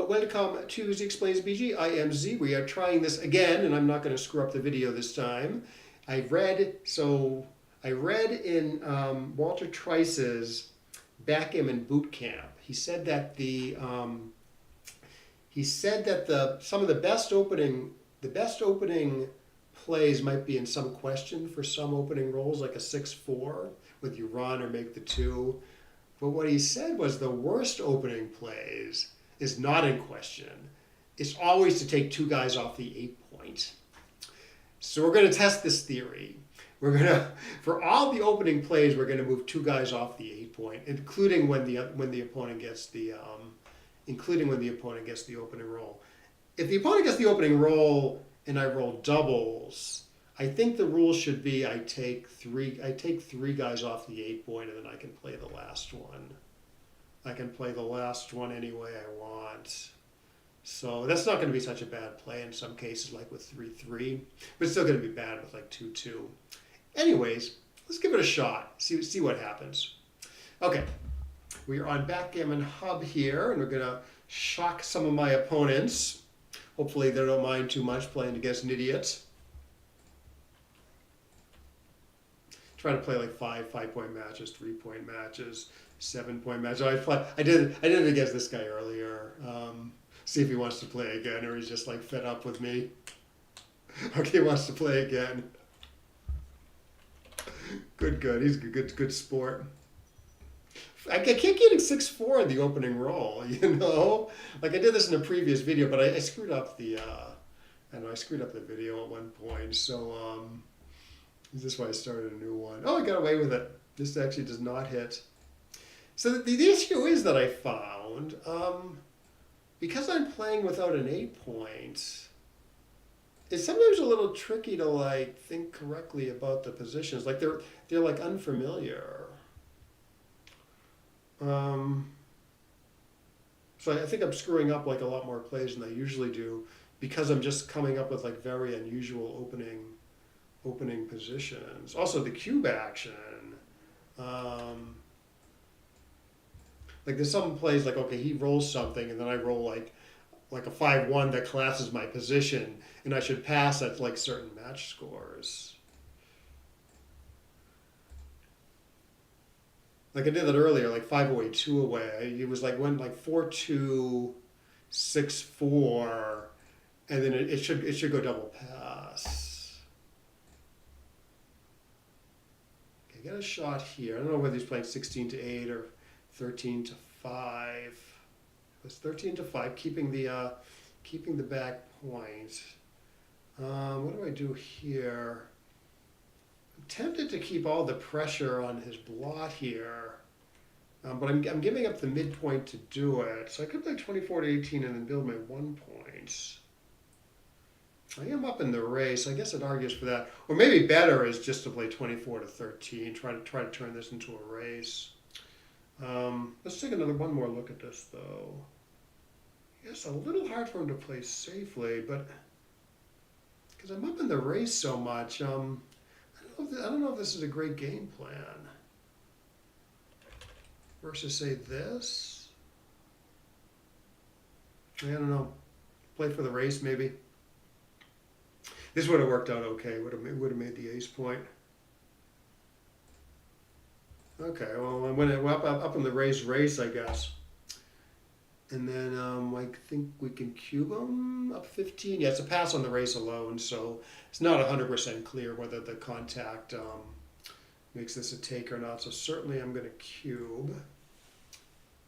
welcome to Z Explains BG. I am Z. We are trying this again, and I'm not going to screw up the video this time. I read in Walter Trice's Backgammon Boot Camp. He said that some of the best opening plays might be in some question for some opening rolls, like a 6-4 with you run or make the 2. But what he said was the worst opening plays is not in question. It's always to take 2 guys off the 8 point. So we're going to test this theory. For all the opening plays, we're going to move 2 guys off the 8 point, including when the opponent gets the opening roll. If the opponent gets the opening roll and I roll doubles, I think the rule should be I take 3 guys off the 8 point, and then I can play the last one. I can play the last one any way I want. So that's not going to be such a bad play in some cases, like with 3-3, but it's still going to be bad with like 2-2. Anyways, let's give it a shot. See what happens. Okay, we are on Backgammon Hub here, and we're going to shock some of my opponents. Hopefully they don't mind too much playing against an idiot. Try to play like 5-point matches, 3-point matches, 7-point matches. I did it against this guy earlier. See if he wants to play again, or he's just like fed up with me. Okay, he wants to play again. Good. He's a good sport. I keep getting 6-4 in the opening roll, you know? Like I did this in a previous video, but I screwed up the video at one point. So this is why I started a new one. Oh, I got away with it. This actually does not hit. So the issue is that I found, because I'm playing without an 8 point, it's sometimes a little tricky to like think correctly about the positions. Like they're like unfamiliar. So I think I'm screwing up like a lot more plays than I usually do, because I'm just coming up with like very unusual opening positions. Also the cube action. Like there's some plays like, okay, he rolls something and then I roll like a 5-1 that collapses my position, and I should pass at like certain match scores. Like I did that earlier, like 5 away, 2 away. It was like went like 4-2, 6-4, and then it should go double pass. Okay, get a shot here. I don't know whether he's playing 16-8 or 13-5. It was 13-5, keeping the back point. What do I do here? I'm tempted to keep all the pressure on his blot here, but I'm giving up the midpoint to do it. So I could play 24-18 and then build my 1 points. I am up in the race. I guess it argues for that. Or maybe better is just to play 24-13. Try to turn this into a race. Let's take one more look at this though. It's a little hard for him to play safely, but because I'm up in the race so much, I don't know if this is a great game plan. Versus say this. I don't know. Play for the race maybe. This would have worked out okay. Would have made the ace point. Okay, well, I went up in the race, I guess. And then I think we can cube him up 15. Yeah, it's a pass on the race alone, so it's not 100% clear whether the contact makes this a take or not. So certainly I'm going to cube.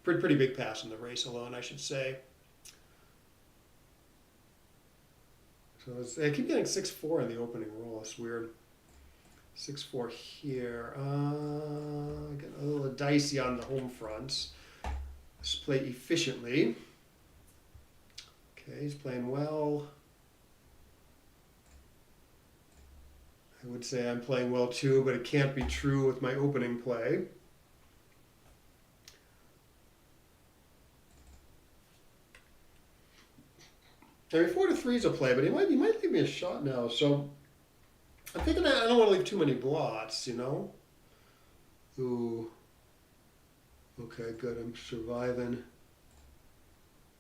Pretty big pass on the race alone, I should say. So I keep getting 6-4 in the opening roll. It's weird. 6-4 here. Get a little dicey on the home fronts. Let's play efficiently. Okay, he's playing well. I would say I'm playing well too, but it can't be true with my opening play. I mean, 4-3 is a play, but he might leave me a shot now. So I'm thinking I don't want to leave too many blots, you know? Ooh. Okay, good. I'm surviving.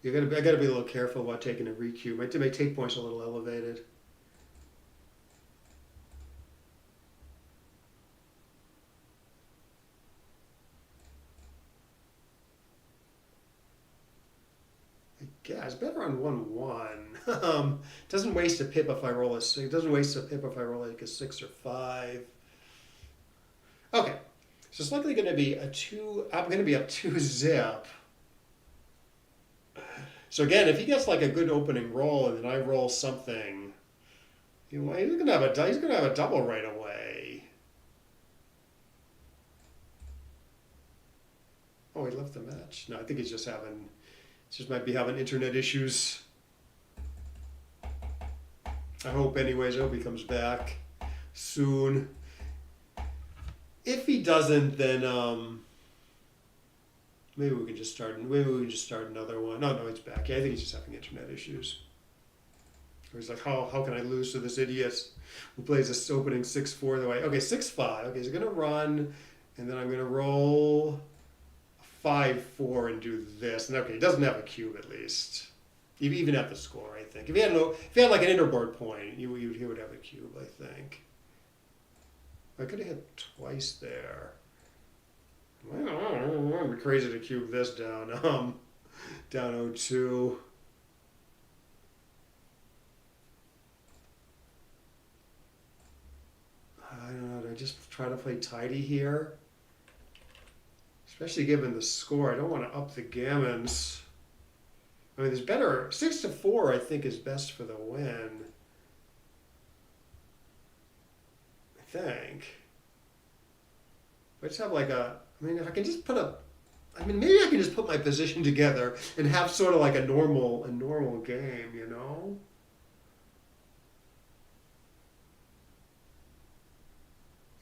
I gotta be a little careful about taking a recube. My take point's a little elevated. Yeah, it's better on 1-1. Doesn't waste a pip if I roll a six. It doesn't waste a pip if I roll like a 6 or 5. Okay, so it's likely going to be a 2. I'm going to be up 2-zip. So again, if he gets like a good opening roll and then I roll something, he's going to have a double right away. Oh, he left the match. No, I think he's just might be having internet issues. I hope anyways, I hope he comes back soon. If he doesn't, then maybe we can just start another one. No, he's back. Yeah, I think he's just having internet issues. Or he's like, how can I lose to this idiot who plays this opening 6-4 the way? Okay, 6-5. Okay, he's gonna run, and then I'm gonna roll 5-4 and do this. And okay, he doesn't have a cube at least. Even at the score, I think. If he had like an interboard point, he would have a cube, I think. I could have hit twice there. Well, it'd be crazy to cube this down. Down 0-2. I don't know. Do I just try to play tidy here? Especially given the score, I don't want to up the gammons. I mean, there's better. 6-4, I think, is best for the win. I think. I just have like if I can just maybe I can just put my position together and have sort of like a normal game, you know?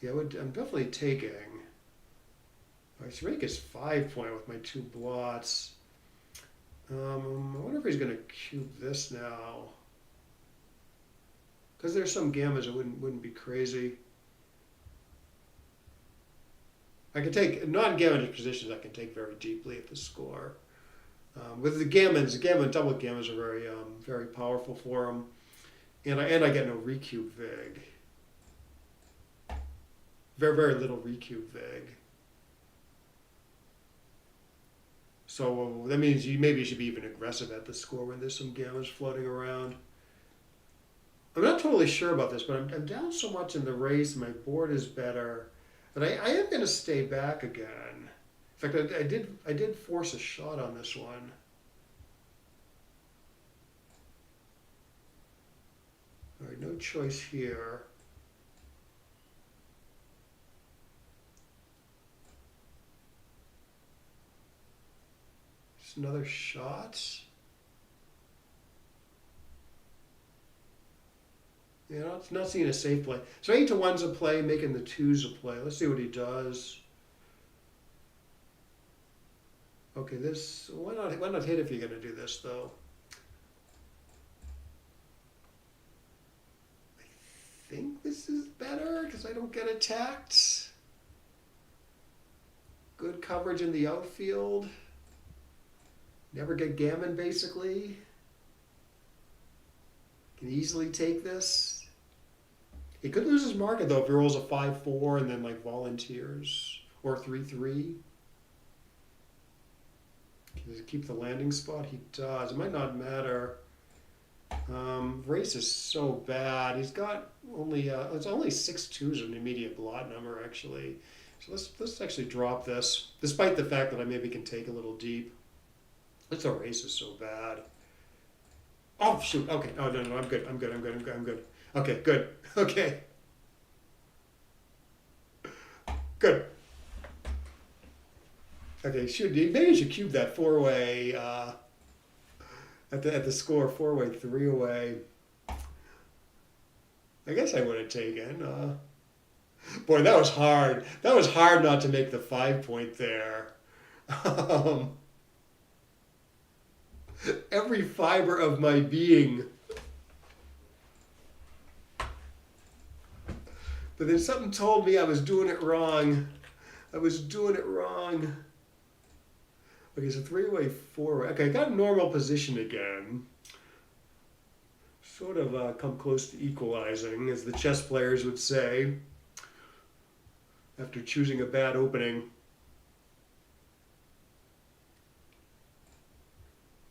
Yeah, I'm definitely taking. I should make his 5-point with my 2 blots. I wonder if he's going to cube this now. Because there's some gammas that wouldn't be crazy. I can take non-gammon positions. I can take very deeply at the score. With the gammons, double gammons are very powerful for him, and I get no recube vig. Very little recube vig. So that means maybe you should be even aggressive at the score when there's some gammons floating around. I'm not totally sure about this, but I'm down so much in the race. My board is better. But I am going to stay back again. In fact, I did force a shot on this one. All right, no choice here. Just another shot. Yeah, not seeing a safe play. So 8-1's a play, making the 2's a play. Let's see what he does. Okay, why not hit if you're going to do this, though? I think this is better because I don't get attacked. Good coverage in the outfield. Never get gammon, basically. Can easily take this. He could lose his market, though, if he rolls a 5-4 and then, like, volunteers. Or 3-3. Does he keep the landing spot? He does. It might not matter. Race is so bad. He's got it's only 6-2s an immediate blot number, actually. So let's actually drop this, despite the fact that I maybe can take a little deep. This race is so bad. Oh, shoot. Okay. Oh, no, I'm good. I'm good. Okay, good. Okay. Good. Okay, maybe you should cube that 4-way at the score, 4-way, 3-away. I guess I would have taken. Boy, that was hard. That was hard not to make the 5-point there. Every fiber of my being. But then something told me I was doing it wrong. I Okay, so three-way, four-way. Okay, I got a normal position again. Sort of come close to equalizing, as the chess players would say, after choosing a bad opening.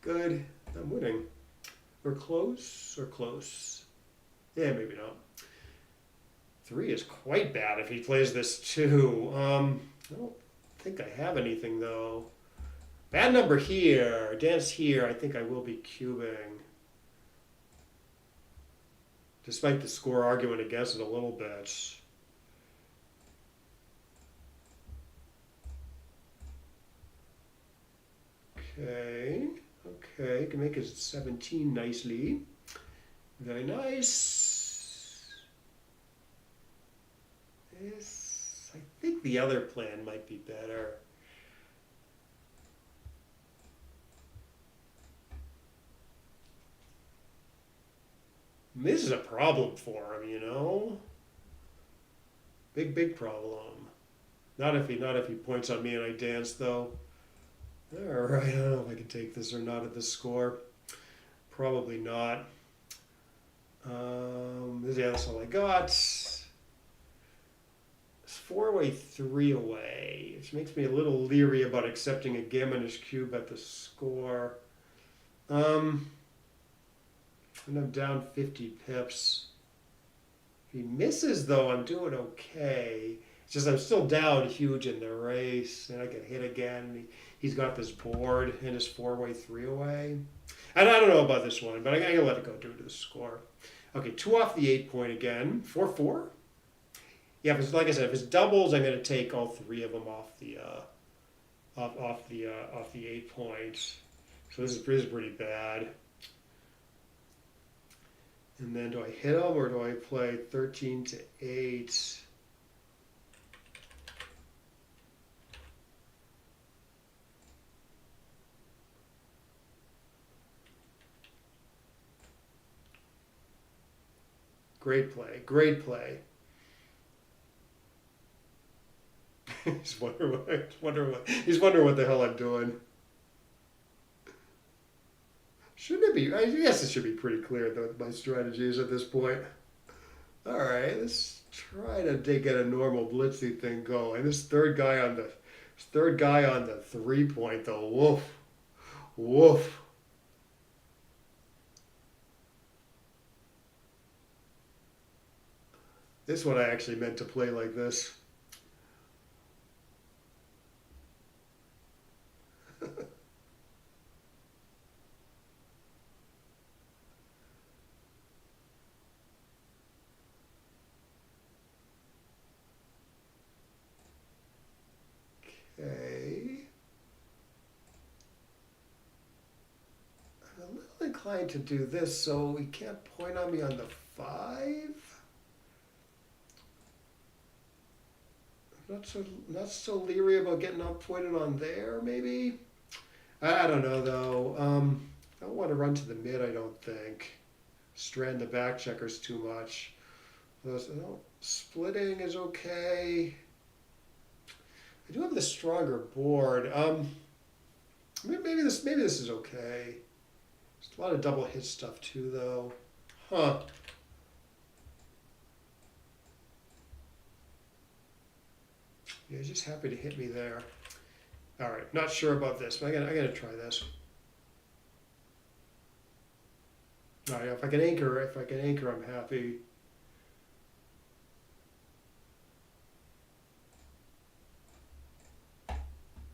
Good. I'm winning. Or close, or close. Yeah, maybe not. 3 is quite bad if he plays this too. I don't think I have anything though. Bad number here. Dance here. I think I will be cubing. Despite the score argument against it a little bit. Okay. Okay. Can make it 17 nicely. Very nice. This, I think the other plan might be better. This is a problem for him, you know. Big problem. Not if he points on me and I dance though. All right, I don't know if I can take this or not at this score. Probably not. Yeah, that's all I got. It's 4-way, 3-away, which makes me a little leery about accepting a Gaminish cube at the score. And I'm down 50 pips. If he misses, though, I'm doing okay. It's just I'm still down huge in the race, and I get hit again. He's got this board and his 4-way, 3-away. And I don't know about this one, but I'm going to let it go due to the score. Okay, 2 off the 8 point again. 4-4? Yeah, because like I said, if it's doubles, I'm going to take all 3 of them off the off the 8 point. So this is pretty bad. And then do I hit him or do I play 13 to 8? Great play, great play. He's wondering what the hell I'm doing. Shouldn't it be? I guess it should be pretty clear though my strategies at this point. All right, let's try to get a normal blitzy thing going. This third guy on the 3 point though. Woof, woof. This one I actually meant to play like this. Okay. I'm a little inclined to do this, so he can't point on me on the 5. Not so leery about getting pointed on there, maybe. I don't know though. I don't want to run to the mid. I don't think. Strand the back checkers too much. Splitting is okay. I do have the stronger board. Maybe this is okay. There's a lot of double hit stuff too, though. Huh. Yeah, he's just happy to hit me there. All right, not sure about this, but I gotta try this. All right, if I can anchor, I'm happy.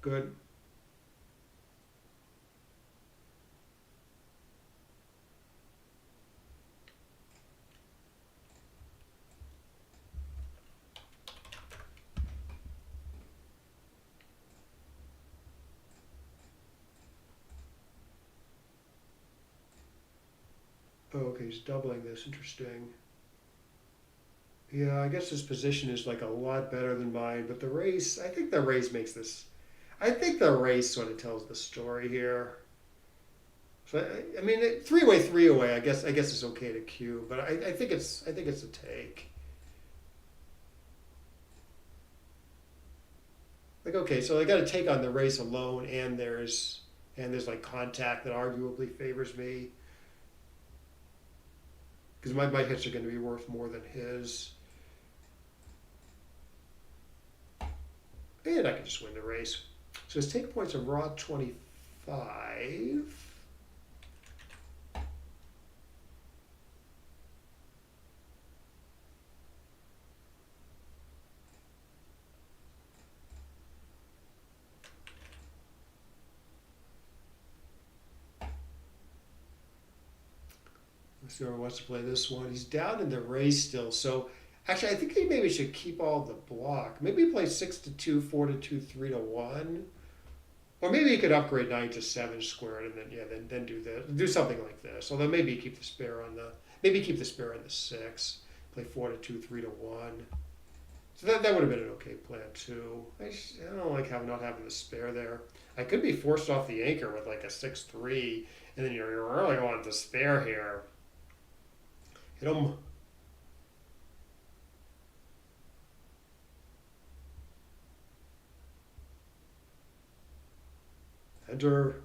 Good. Oh, okay, he's doubling this. Interesting. Yeah, I guess his position is like a lot better than mine, but I think the race makes this. I think the race sort of tells the story here. So I mean, 3-way, 3-away. I guess it's okay to cue, but I think it's a take. like, okay, so I got to take on the race alone, and there's like contact that arguably favors me because my hits are going to be worth more than his, and I can just win the race. So his take points are raw 25. Let's see who wants to play this one. He's down in the race still, so actually I think he maybe should keep all the block. Maybe play 6 to 2, 4 to 2, 3 to 1. Or maybe he could upgrade 9 to 7 squared and then do this. Do something like this. Although maybe keep the spare on the 6. Play 4 to 2, 3 to 1. So that would have been an okay plan too. I don't like not having the spare there. I could be forced off the anchor with like a 6-3, and then you're really going to spare here. Hit him. Enter.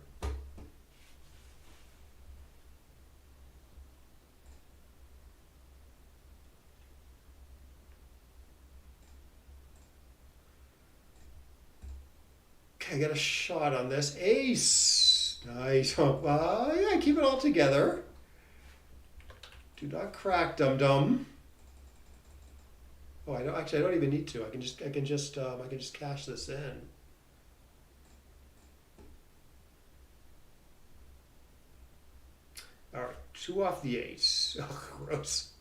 Okay, I got a shot on this. Ace. Nice. Yeah, keep it all together. Do not crack, dum-dum. Oh, I don't even need to. I can just cash this in. All right, 2 off the ace. Oh, gross.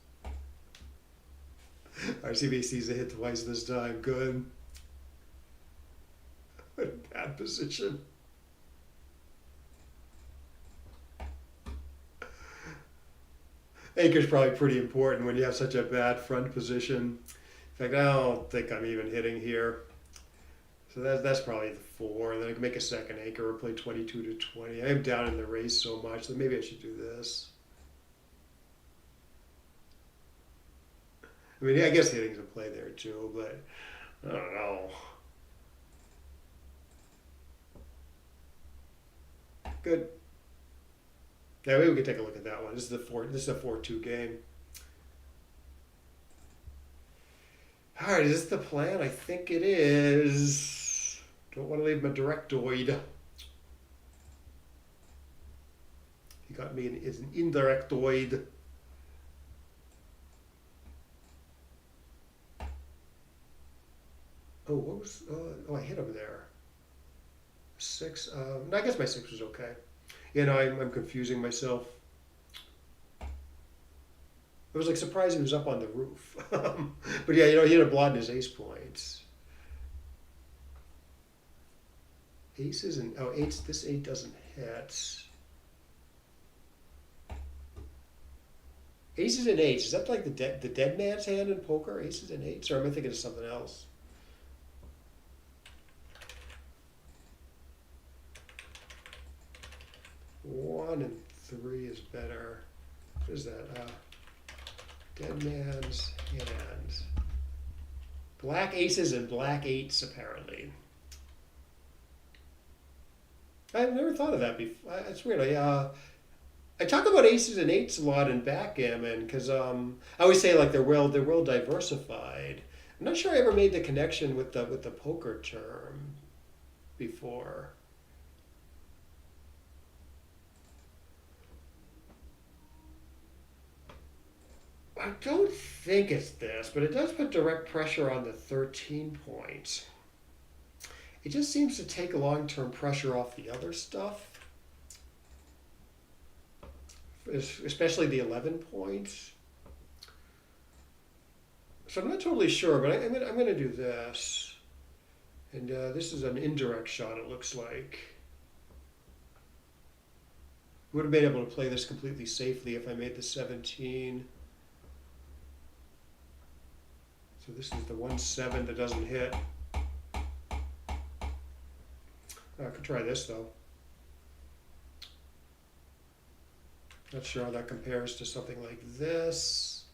RCB sees a hit twice this time. Good. What a bad position. Anchor's probably pretty important when you have such a bad front position. In fact, I don't think I'm even hitting here. So that's probably the 4. And then I can make a second anchor or play 22 to 20. I am down in the race so much that maybe I should do this. I mean, I guess hitting's a play there too, but I don't know. Good. Yeah, maybe we can take a look at that one. This is a 4-2 game. All right, is this the plan? I think it is. Don't want to leave him a directoid. He got me as an indirectoid. Oh, what was? I hit him there. 6. No, I guess my 6 was okay. You know, I'm confusing myself. It was like surprising he was up on the roof. But yeah, he had a blot in his ace points. Aces and eights. This 8 doesn't hit. Aces and 8s. Is that like the dead man's hand in poker? Aces and 8s, or am I thinking of something else? One and 3 is better. What is that? Dead man's hand. Black aces and black 8s, apparently. I've never thought of that before. It's weird. I talk about aces and 8s a lot in backgammon because I always say like they're well diversified. I'm not sure I ever made the connection with the poker term before. I don't think it's this, but it does put direct pressure on the 13 points. It just seems to take long-term pressure off the other stuff, especially the 11 points. So I'm not totally sure, but I'm going to do this. And this is an indirect shot, it looks like. Would have been able to play this completely safely if I made the 17. So this is the 1-7 that doesn't hit. I could try this though. Not sure how that compares to something like this.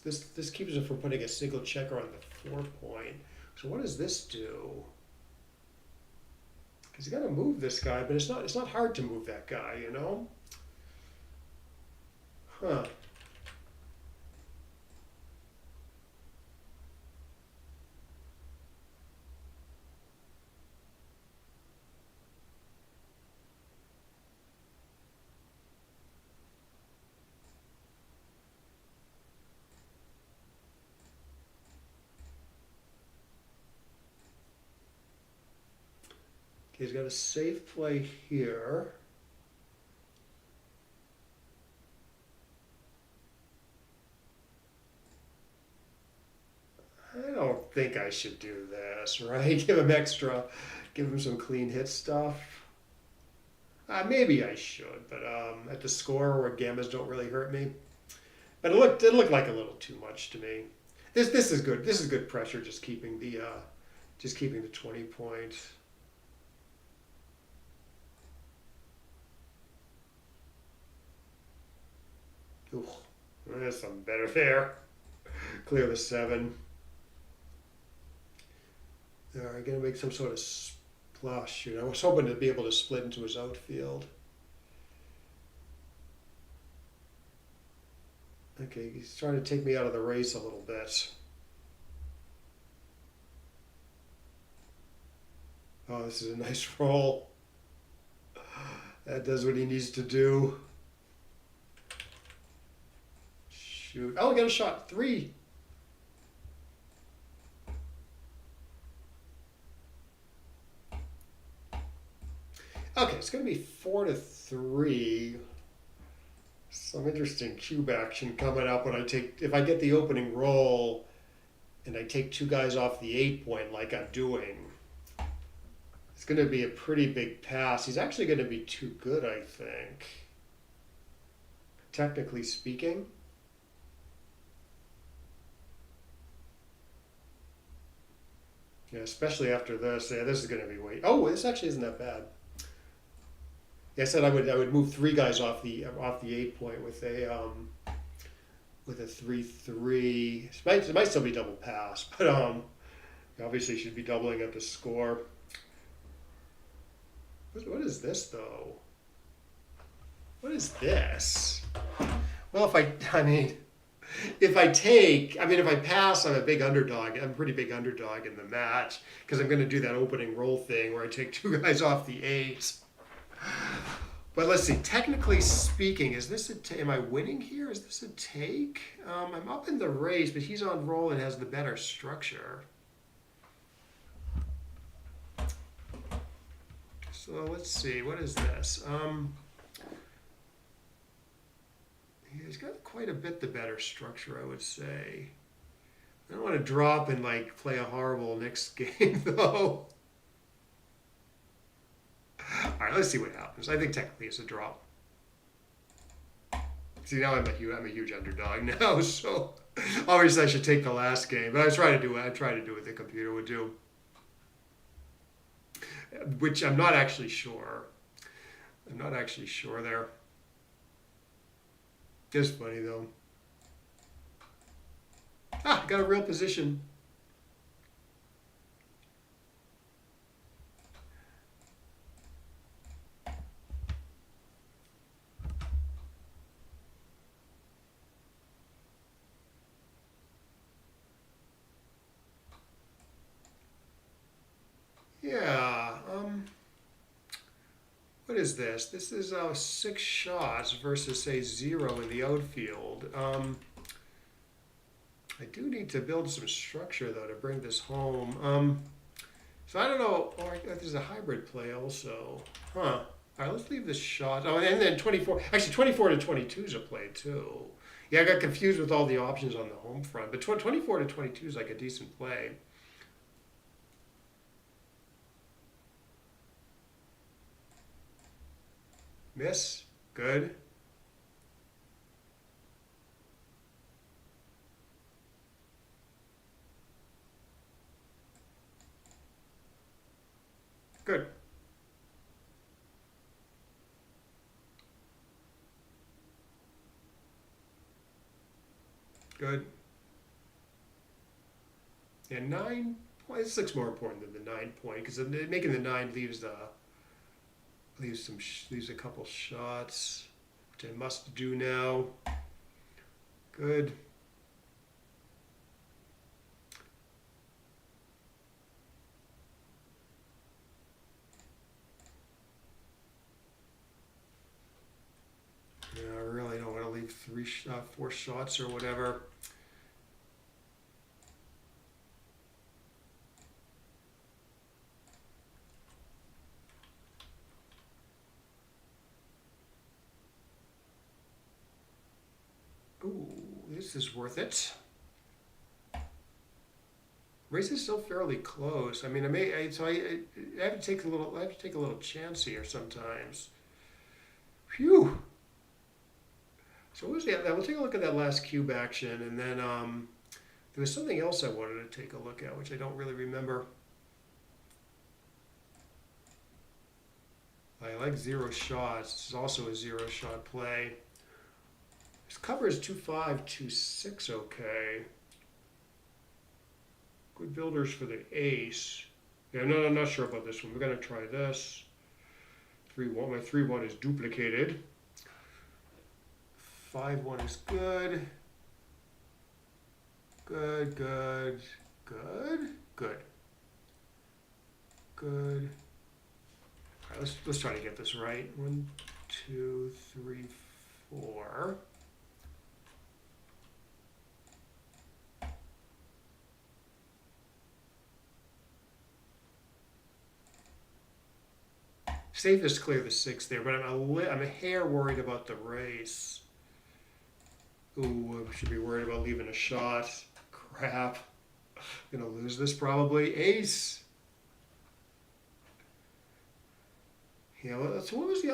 This keeps it from putting a single checker on the 4 point. So what does this do? Because you got to move this guy, but it's not hard to move that guy, you know? Huh. Okay, he's got a safe play here. I don't think I should do this, right? Give him some clean hit stuff. Maybe I should, but at the score where gammas don't really hurt me. But it looked like a little too much to me. This is good. This is good pressure. Just keeping the 20 points. Ooh, there's something better there. Clear the 7. All right, gonna make some sort of splash. I was hoping to be able to split into his outfield. Okay, he's trying to take me out of the race a little bit. Oh, this is a nice roll. That does what he needs to do. Shoot. Oh, I got a shot. 3. Okay, it's going to be 4-3. Some interesting cube action coming up if I get the opening roll and I take 2 guys off the 8 point like I'm doing. It's going to be a pretty big pass. He's actually going to be too good, I think. Technically speaking. Yeah, especially after this. Yeah, this is going to be way. Oh, this actually isn't that bad. Yeah, I said I would move 3 guys off the 8 point with a 3-3. It might still be double pass, but obviously should be doubling at the score. What is this though? What is this? Well, if I pass, I'm a big underdog. I'm a pretty big underdog in the match because I'm going to do that opening roll thing where I take 2 guys off the 8. But let's see. Technically speaking, am I winning here? Is this a take? I'm up in the race, but he's on roll and has the better structure. So let's see. What is this? He's got quite a bit the better structure, I would say. I don't want to drop and play a horrible next game though. All right, let's see what happens. I think technically it's a drop. See, now I'm a huge underdog now, so obviously I should take the last game. But I try to do what the computer would do, which I'm not actually sure. I'm not actually sure there. It's funny though. Got a real position. Yeah. What is this? This is 6 shots versus say 0 in the outfield. I do need to build some structure though to bring this home. So I don't know. Or there's a hybrid play also. Huh. All right, let's leave this shot. Oh, and then 24. Actually, 24 to 22 is a play too. Yeah, I got confused with all the options on the home front, but 24 to 22 is like a decent play. Miss. Good. Good. Good. Yeah, 9 Well, this looks more important than the 9 point because making the 9 leaves leaves a couple shots, which I must do now. Good. Yeah, I really don't want to leave 4 shots or whatever. Ooh, this is worth it. Race is still fairly close. I mean, I have to take a little chance here sometimes. Phew. So what was the? We'll take a look at that last cube action, and then there was something else I wanted to take a look at, which I don't really remember. I like 0 shots. This is also a 0 shot play. This cover is 2-5, 2-6. Okay. Good builders for the ace. Yeah, no, I'm not sure about this one. We're gonna try this. 3-1. My 3-1 is duplicated. 5-1 is good. Good, good, good, good, good. All right, let's try to get this right. 1, 2, 3, 4. Safest clear the 6 there, but I'm a hair worried about the race. Ooh, I should be worried about leaving a shot. Crap. Gonna lose this probably. Ace. Yeah, so what was the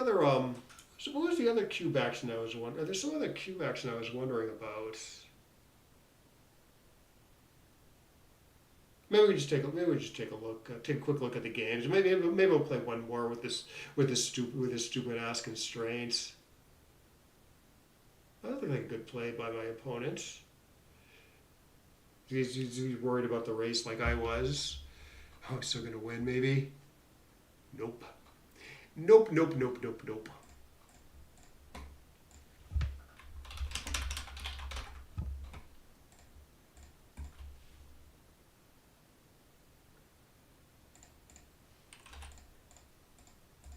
other cube action I was wondering? There's some other cube action I was wondering about. Maybe we just take a look, take a quick look at the games. Maybe we'll play one more with this stupid ass constraints. I don't think like a good play by my opponent. He's worried about the race like I was. Oh, he's still gonna win maybe? Nope. Nope, nope, nope, nope, nope.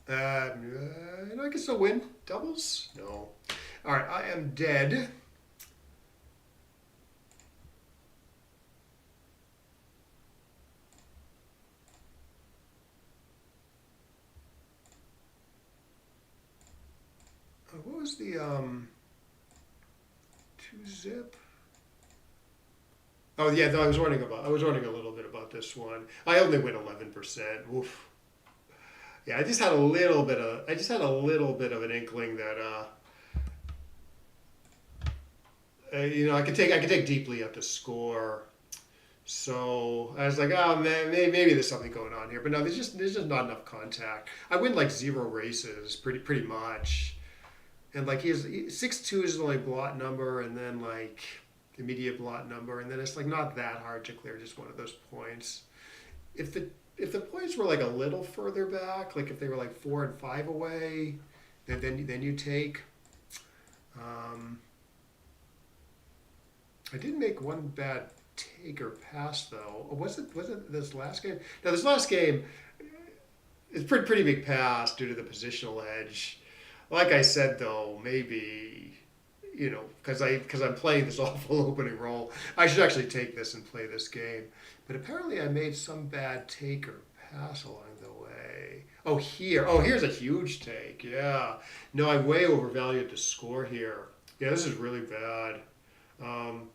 I can still win. Doubles? No. All right, I am dead. What was the 2-zip? Oh yeah, no, I was wondering a little bit about this one. I only win 11%. Oof. Yeah, I just had a little bit of an inkling that I could take deeply at the score. So I was like, oh man, maybe there's something going on here. But no, there's just not enough contact. I win like 0 races, pretty much. And like 6-2 is the only blot number, and then like immediate blot number, and then it's like not that hard to clear just one of those points. If the points were like a little further back, like if they were like 4 and 5 away, then you take. I did make one bad take or pass though. Was it this last game? No, this last game, it's pretty big pass due to the positional edge. Like I said though, maybe because I'm playing this awful opening roll, I should actually take this and play this game. But apparently I made some bad take or pass along the way. Here's a huge take. Yeah. No, I way overvalued the score here. Yeah, this is really bad.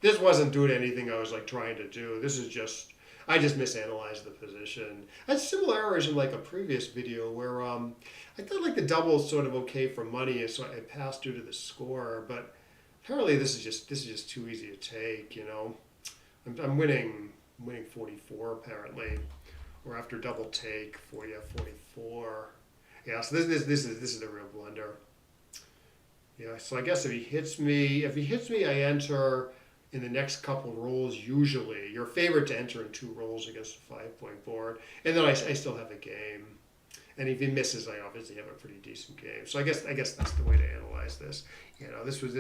This wasn't doing anything I was like trying to do. I just misanalyzed the position. I had similar errors in like a previous video where I thought like the double is sort of okay for money, so I passed due to the score. But apparently this is just too easy to take. I'm winning 44 apparently, or after double take 44. Yeah, so this is a real blunder. Yeah, so I guess if he hits me, I enter. in the next couple rolls, usually. You're favored to enter in 2 rolls against a 5-point board. And then I still have a game. And if he misses, I obviously have a pretty decent game. So I guess that's the way to analyze this. You know, this was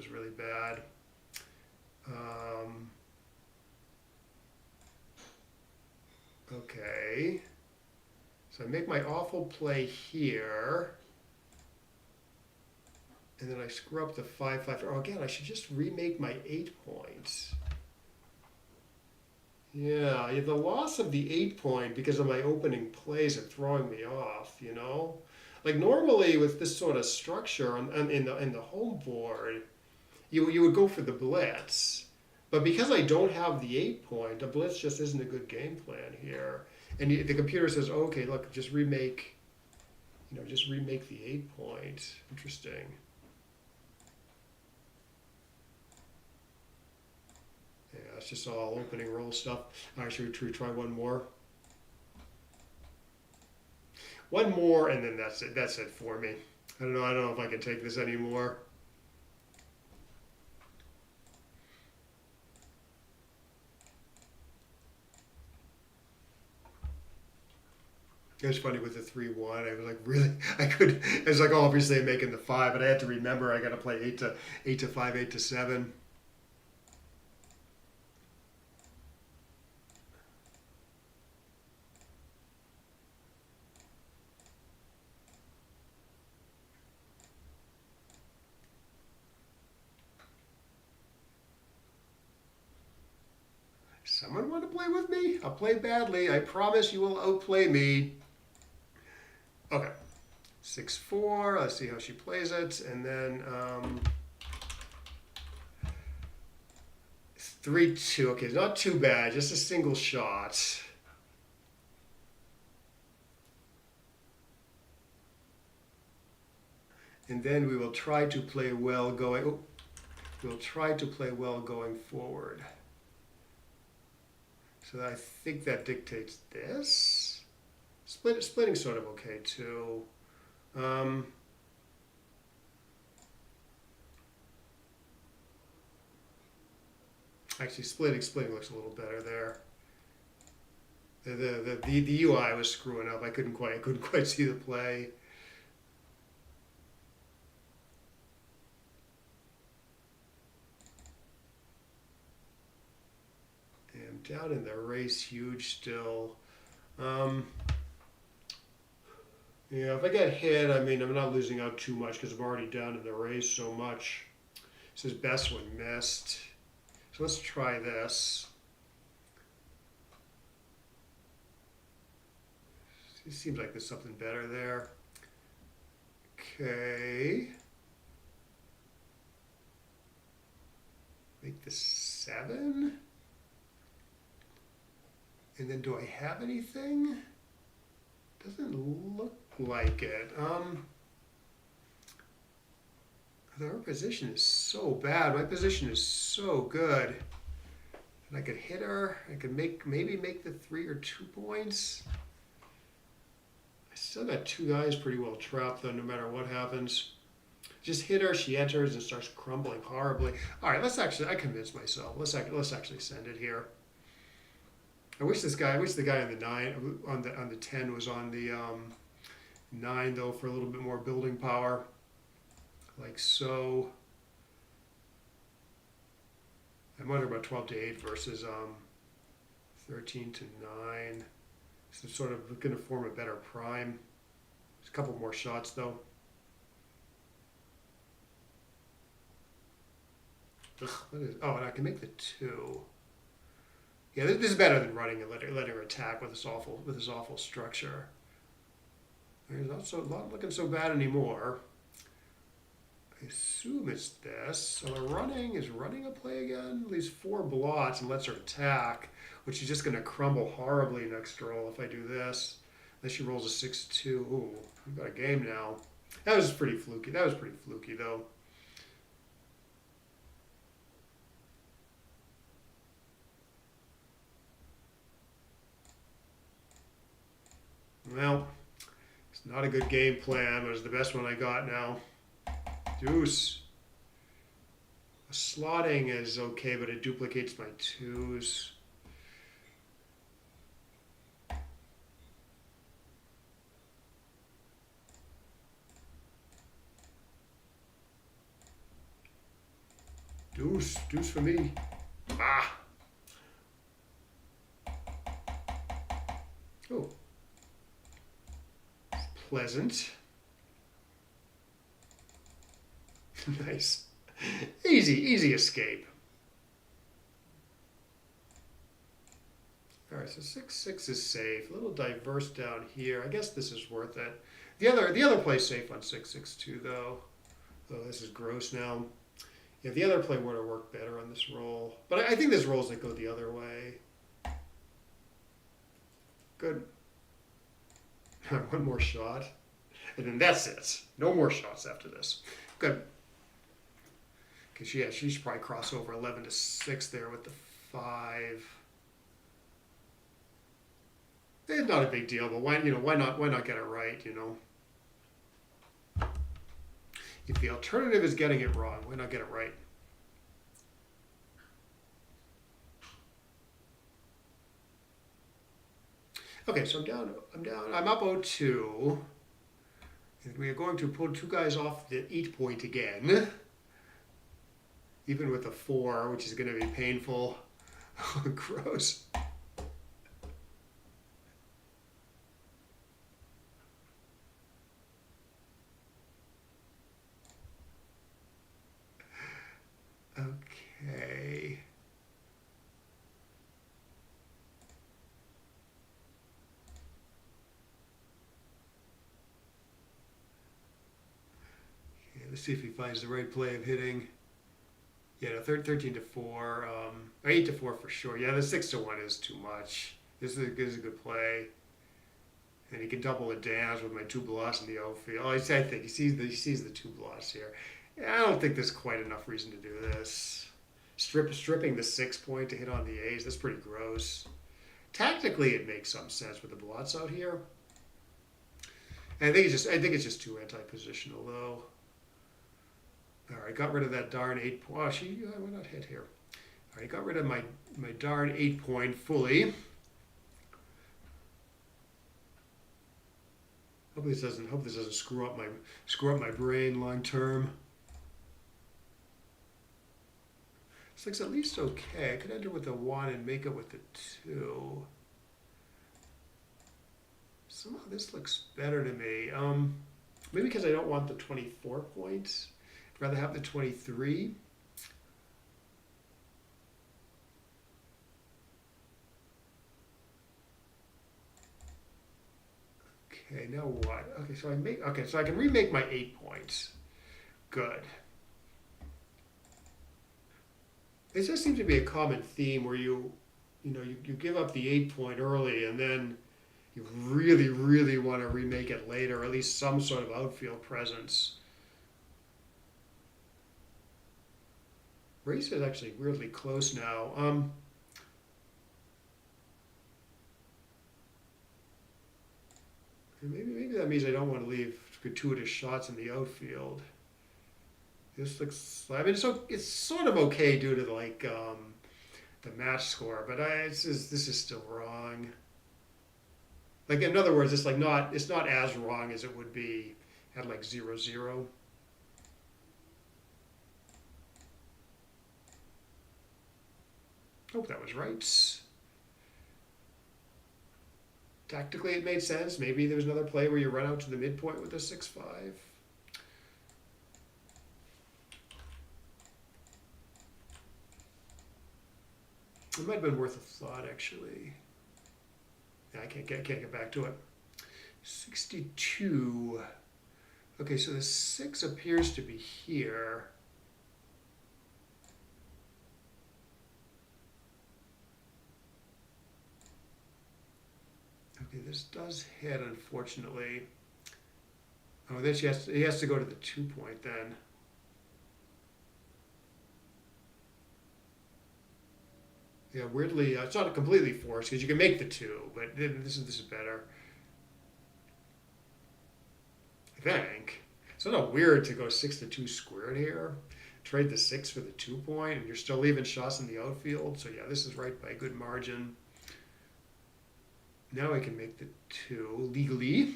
really bad. Okay. So I make my awful play here. And then I screw up the 5-5. Oh, again, I should just remake my 8 points. Yeah, the loss of the 8 point because of my opening plays are throwing me off, you know? Like normally with this sort of structure in the home board, you would go for the blitz. But because I don't have the 8 point, the blitz just isn't a good game plan here. And the computer says, oh, okay, look, just remake the 8 point. Interesting. Yeah, it's just all opening roll stuff. All right, should we try one more? One more, and then that's it. That's it for me. I don't know if I can take this anymore. It was funny with the 3-1. I was like, really? I was like, oh, obviously I'm making the 5, but I had to remember I got to play 8 to 5, 8 to 7. Someone want to play with me? I'll play badly. I promise you will outplay me. Okay. 6-4. Let's see how she plays it. And then 3-2. Okay, it's not too bad. Just a single shot. And then we will try to play well going. Oh, we'll try to play well going forward. So I think that dictates this. Splitting sort of okay too. Actually, splitting looks a little better there. The UI was screwing up. I couldn't quite see the play. And down in the race, huge still. Yeah, if I get hit, I mean, I'm not losing out too much because I'm already down in the race so much. It says best one missed. So let's try this. It seems like there's something better there. Okay. Make this 7. And then do I have anything? Doesn't look like it. Her position is so bad. My position is so good. And I could hit her. I could maybe make the 3 or 2 points. I still got 2 guys pretty well trapped though, no matter what happens. Just hit her, she enters and starts crumbling horribly. All right, I convinced myself. Let's actually send it here. I wish the guy on the 9 on the 10 was on the 9 though for a little bit more building power, like so. I'm wondering about 12 to 8 versus 13 to 9. So sort of going to form a better prime. There's a couple more shots though. Ugh, and I can make the 2. Yeah, this is better than running and letting her attack with this awful structure. It's not looking so bad anymore. I assume it's this. So is running a play again? Leaves 4 blots and lets her attack, which is just going to crumble horribly next roll if I do this. Unless she rolls a 6-2. Ooh, we've got a game now. That was pretty fluky though. Well, it's not a good game plan, but it's the best one I got now. Deuce. Slotting is okay, but it duplicates my twos. Deuce for me. Ah. Oh. Pleasant. Nice. Easy escape. All right, so 6-6 is safe. A little diverse down here. I guess this is worth it. The other play's safe on 6-6 too, though. Oh, this is gross now. Yeah, the other play would have worked better on this roll. But I think there's rolls that go the other way. Good. One more shot. And then that's it. No more shots after this. Good. Because yeah, she should probably cross over 11-6 there with the 5. It's not a big deal, but why not get it right, If the alternative is getting it wrong, why not get it right? Okay, so I'm up 0-2. And we are going to pull 2 guys off the 8 point again. Even with a 4, which is going to be painful. Gross. Okay. Let's see if he finds the right play of hitting. Yeah, no, 13-4, or 8-4 for sure. Yeah, the 6-1 is too much. This is a good play, and he can double it down with my 2 blots in the outfield. Oh, I think he sees the 2 blots here. Yeah, I don't think there's quite enough reason to do this. Stripping the 6 point to hit on the A's. That's pretty gross. Tactically, it makes some sense with the blots out here. And I think it's just too anti-positional though. All right, got rid of that darn 8 point. Oh, why not hit here? All right, got rid of my darn 8 point fully. Hope this doesn't screw up my brain long term. This looks at least okay. I could enter with the 1 and make it with the 2. Somehow this looks better to me. Maybe because I don't want the 24 points. I'd rather have the 23. Okay, now what? Okay, so I can remake my 8 points. Good. There just seems to be a common theme where you give up the 8 point early and then you really, really want to remake it later, or at least some sort of outfield presence. Race is actually weirdly close now. Maybe that means I don't want to leave gratuitous shots in the outfield. This looks. I mean, it's sort of okay due to the match score, but this is still wrong. Like in other words, it's not as wrong as it would be at 0-0. Hope that was right. Tactically, it made sense. Maybe there was another play where you run out to the midpoint with a 6-5. It might have been worth a thought, actually. Yeah, I can't get back to it. 62. Okay, so the 6 appears to be here. Okay, this does hit, unfortunately. Oh, then he has to go to the 2 point then. Yeah, weirdly, it's not completely forced because you can make the 2, but this is better. I think. It's not weird to go 6-2 squared here. trade the 6 for the 2-point, and you're still leaving shots in the outfield. So yeah, this is right by a good margin. Now I can make the 2 legally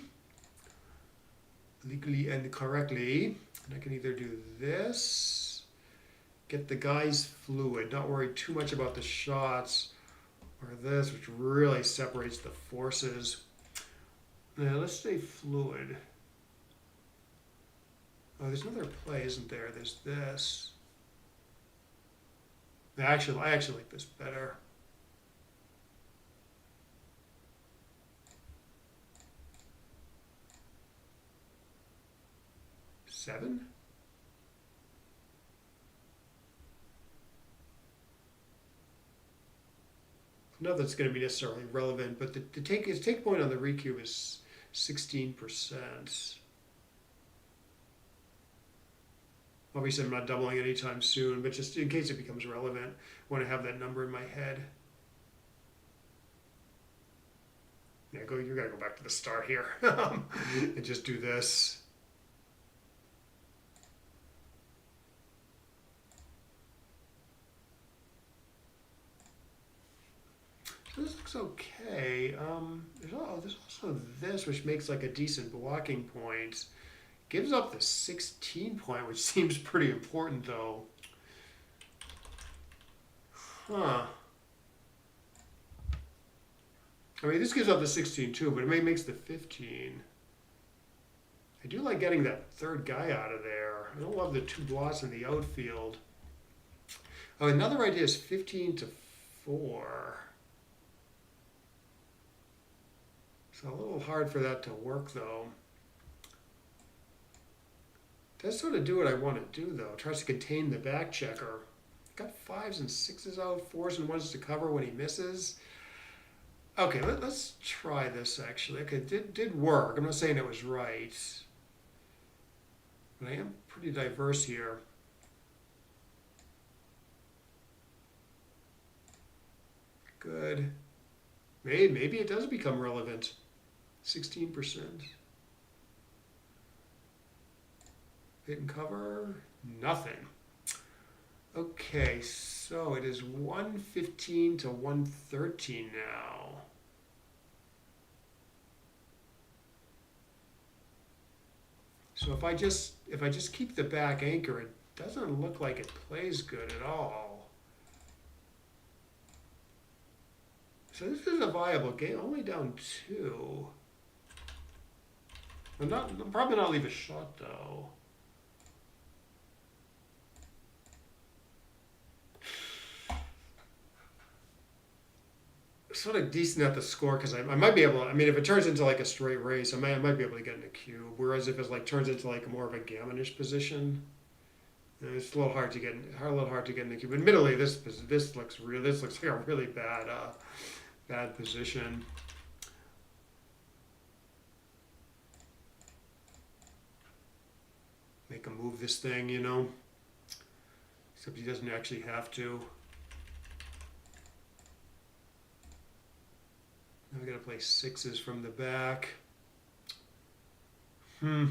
and correctly. And I can either do this, get the guys fluid, not worry too much about the shots, or this, which really separates the forces. Now let's stay fluid. Oh, there's another play, isn't there? There's this. I actually like this better. Seven? Not that it's going to be necessarily relevant, but the take point on the recube is 16%. Obviously, I'm not doubling anytime soon, but just in case it becomes relevant, I want to have that number in my head. Yeah, you got to go back to the start here and just do this. So this looks okay. There's also this, which makes like a decent blocking point. Gives up the 16 point, which seems pretty important though. Huh. I mean, this gives up the 16 too, but it makes the 15. I do like getting that third guy out of there. I don't love the 2 blocks in the outfield. Oh, another idea is 15 to 4. So a little hard for that to work though. Does sort of do what I want to do though. Tries to contain the back checker. Got 5s and 6s out, 4s and 1s to cover when he misses. Okay, let's try this actually. Okay, did work. I'm not saying it was right, but I am pretty diverse here. Good. Maybe it does become relevant. 16%. Hit and cover, nothing. Okay, so it is 115 to 113 now. So if I just keep the back anchor, it doesn't look like it plays good at all. So this is a viable game, only down 2. I'm probably not leave a shot though. Sort of decent at the score because I might be able to, I mean, if it turns into like a straight race, I might be able to get in a cube. Whereas if it like turns into like more of a gammonish position, it's a little hard to get in the cube. Admittedly, this looks like a really bad position. Make him move this thing, you know. Except he doesn't actually have to. Now we gotta play 6s from the back. Sorry,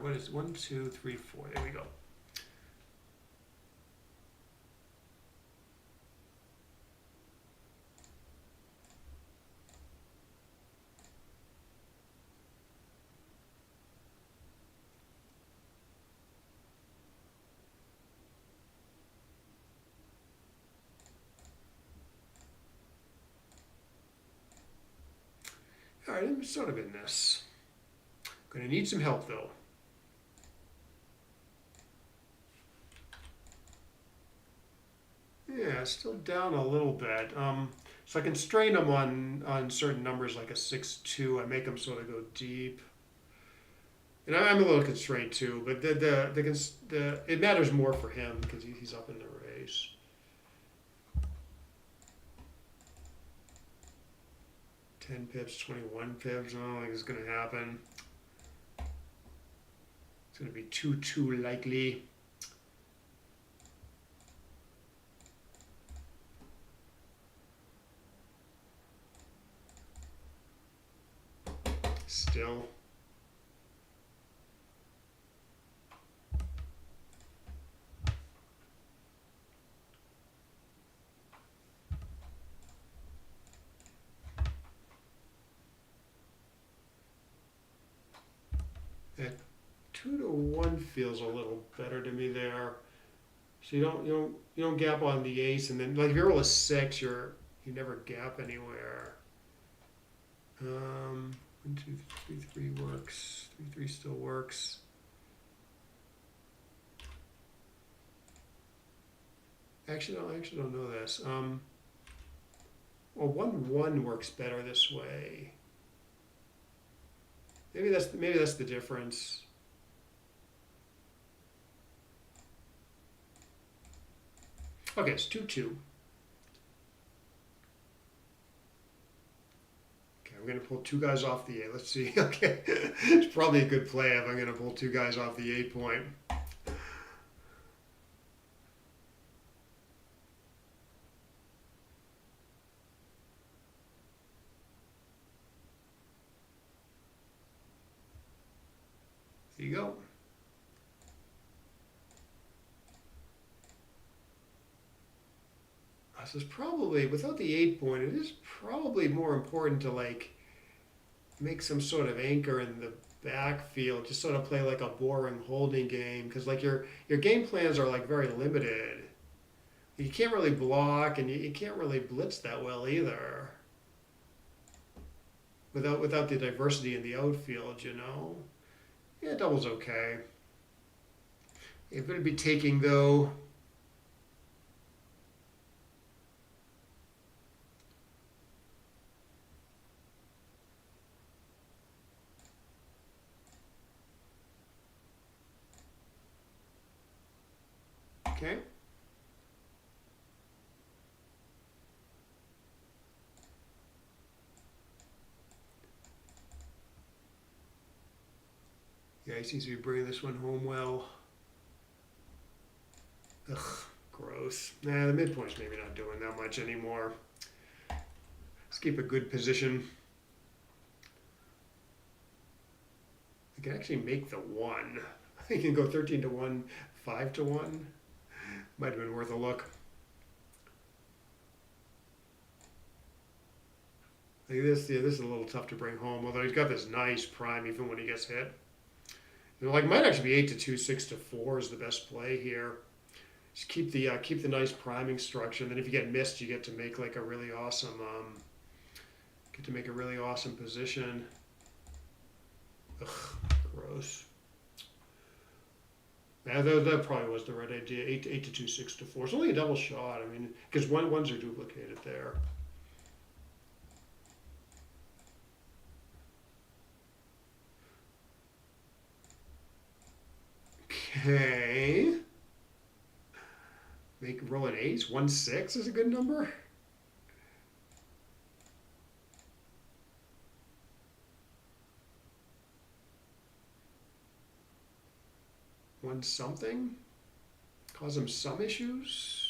what is it? 1, 2, 3, 4. There we go. All right, I'm sort of in this. Gonna need some help though. Yeah, still down a little bit. So I can strain them on certain numbers like a 6-2. I make them sort of go deep. And I'm a little constrained too, but it matters more for him because he's up in the race. Ten pips, 21 pips. I don't think it's going to happen. It's going to be too likely. Still. That 2-1 feels a little better to me there. So you don't gap on the ace, and then like if you roll a 6, you never gap anywhere. 1, 2, 3, 3 works. 3, 3 still works. Actually, I actually don't know this. Well, 1-1 works better this way. Maybe that's the difference. Okay, it's 2-2. Okay, I'm gonna pull 2 guys off the 8. Let's see. Okay, it's probably a good play if I'm gonna pull 2 guys off the 8 point. There you go. This is probably, without the 8 point, it is probably more important to like make some sort of anchor in the backfield, just sort of play like a boring holding game, because like your game plans are like very limited. You can't really block, and you can't really blitz that well either. Without the diversity in the outfield, you know. Yeah, double's okay. You're going to be taking though. Okay. Yeah, he seems to be bringing this one home well. Ugh, gross. Nah, the midpoint's maybe not doing that much anymore. Let's keep a good position. I can actually make the 1. I can go 13-1, 5-1. Might have been worth a look. Like this, yeah, this is a little tough to bring home, although he's got this nice prime even when he gets hit. Like might actually be 8-2, 6-4 is the best play here. Just keep the nice priming structure, and then if you get missed, you get to make like a really awesome position. Ugh, gross. Yeah, that probably was the right idea. 8-2, 6-4. It's only a double shot. I mean, because ones are duplicated there. Okay. Roll an ace. 1-6 is a good number. One something. Cause him some issues.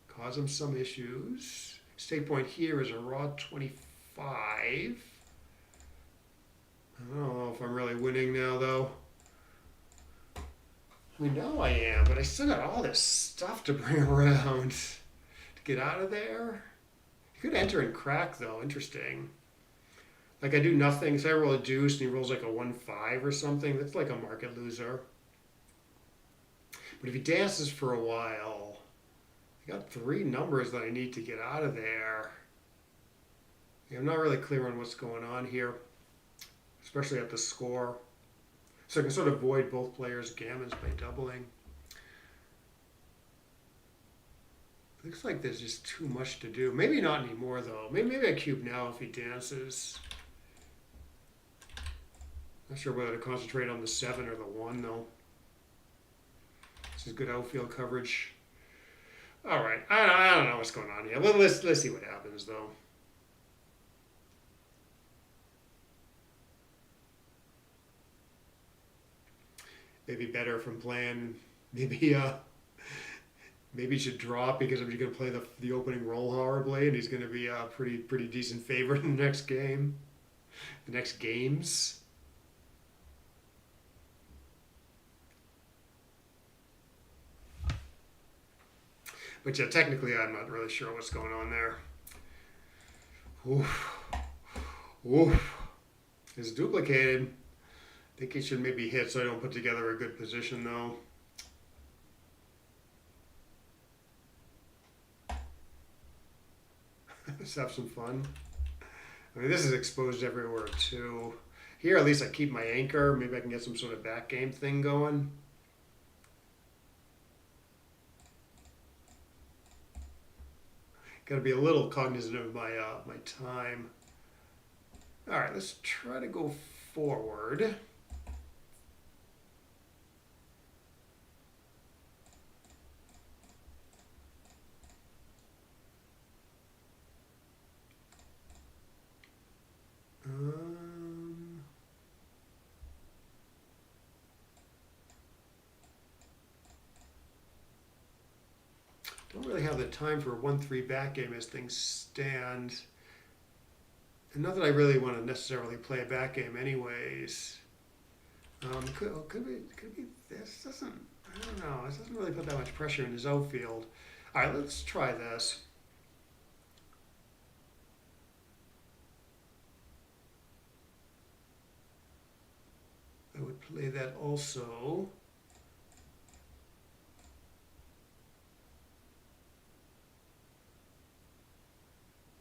Cause him some issues. Stake point here is a raw 25. I don't know if I'm really winning now, though. I mean, now I am, but I still got all this stuff to bring around to get out of there. You could enter and crack, though. Interesting. Like, I do nothing, so I roll a deuce, and he rolls like a 1-5 or something. That's like a market loser. But if he dances for a while, I got 3 numbers that I need to get out of there. I'm not really clear on what's going on here, especially at the score. So I can sort of avoid both players' gammons by doubling. Looks like there's just too much to do. Maybe not anymore, though. Maybe I cube now if he dances. Not sure whether to concentrate on the 7 or the 1, though. This is good outfield coverage. All right. I don't know what's going on here. Let's see what happens, though. Maybe better from playing. Maybe he should drop because I'm just going to play the opening roll horribly, and he's going to be a pretty decent favorite in the next game, the next games. Which technically I'm not really sure what's going on there. Oof. Oof. It's duplicated. I think it should maybe hit so I don't put together a good position though. Let's have some fun. I mean, this is exposed everywhere too. Here, at least I keep my anchor. Maybe I can get some sort of back game thing going. Got to be a little cognizant of my my time. All right, let's try to go forward. Don't really have the time for a 1-3 back game as things stand. And not that I really want to necessarily play a back game anyways. Could be this doesn't, I don't know, it doesn't really put that much pressure in his outfield. All right, let's try this. I would play that also.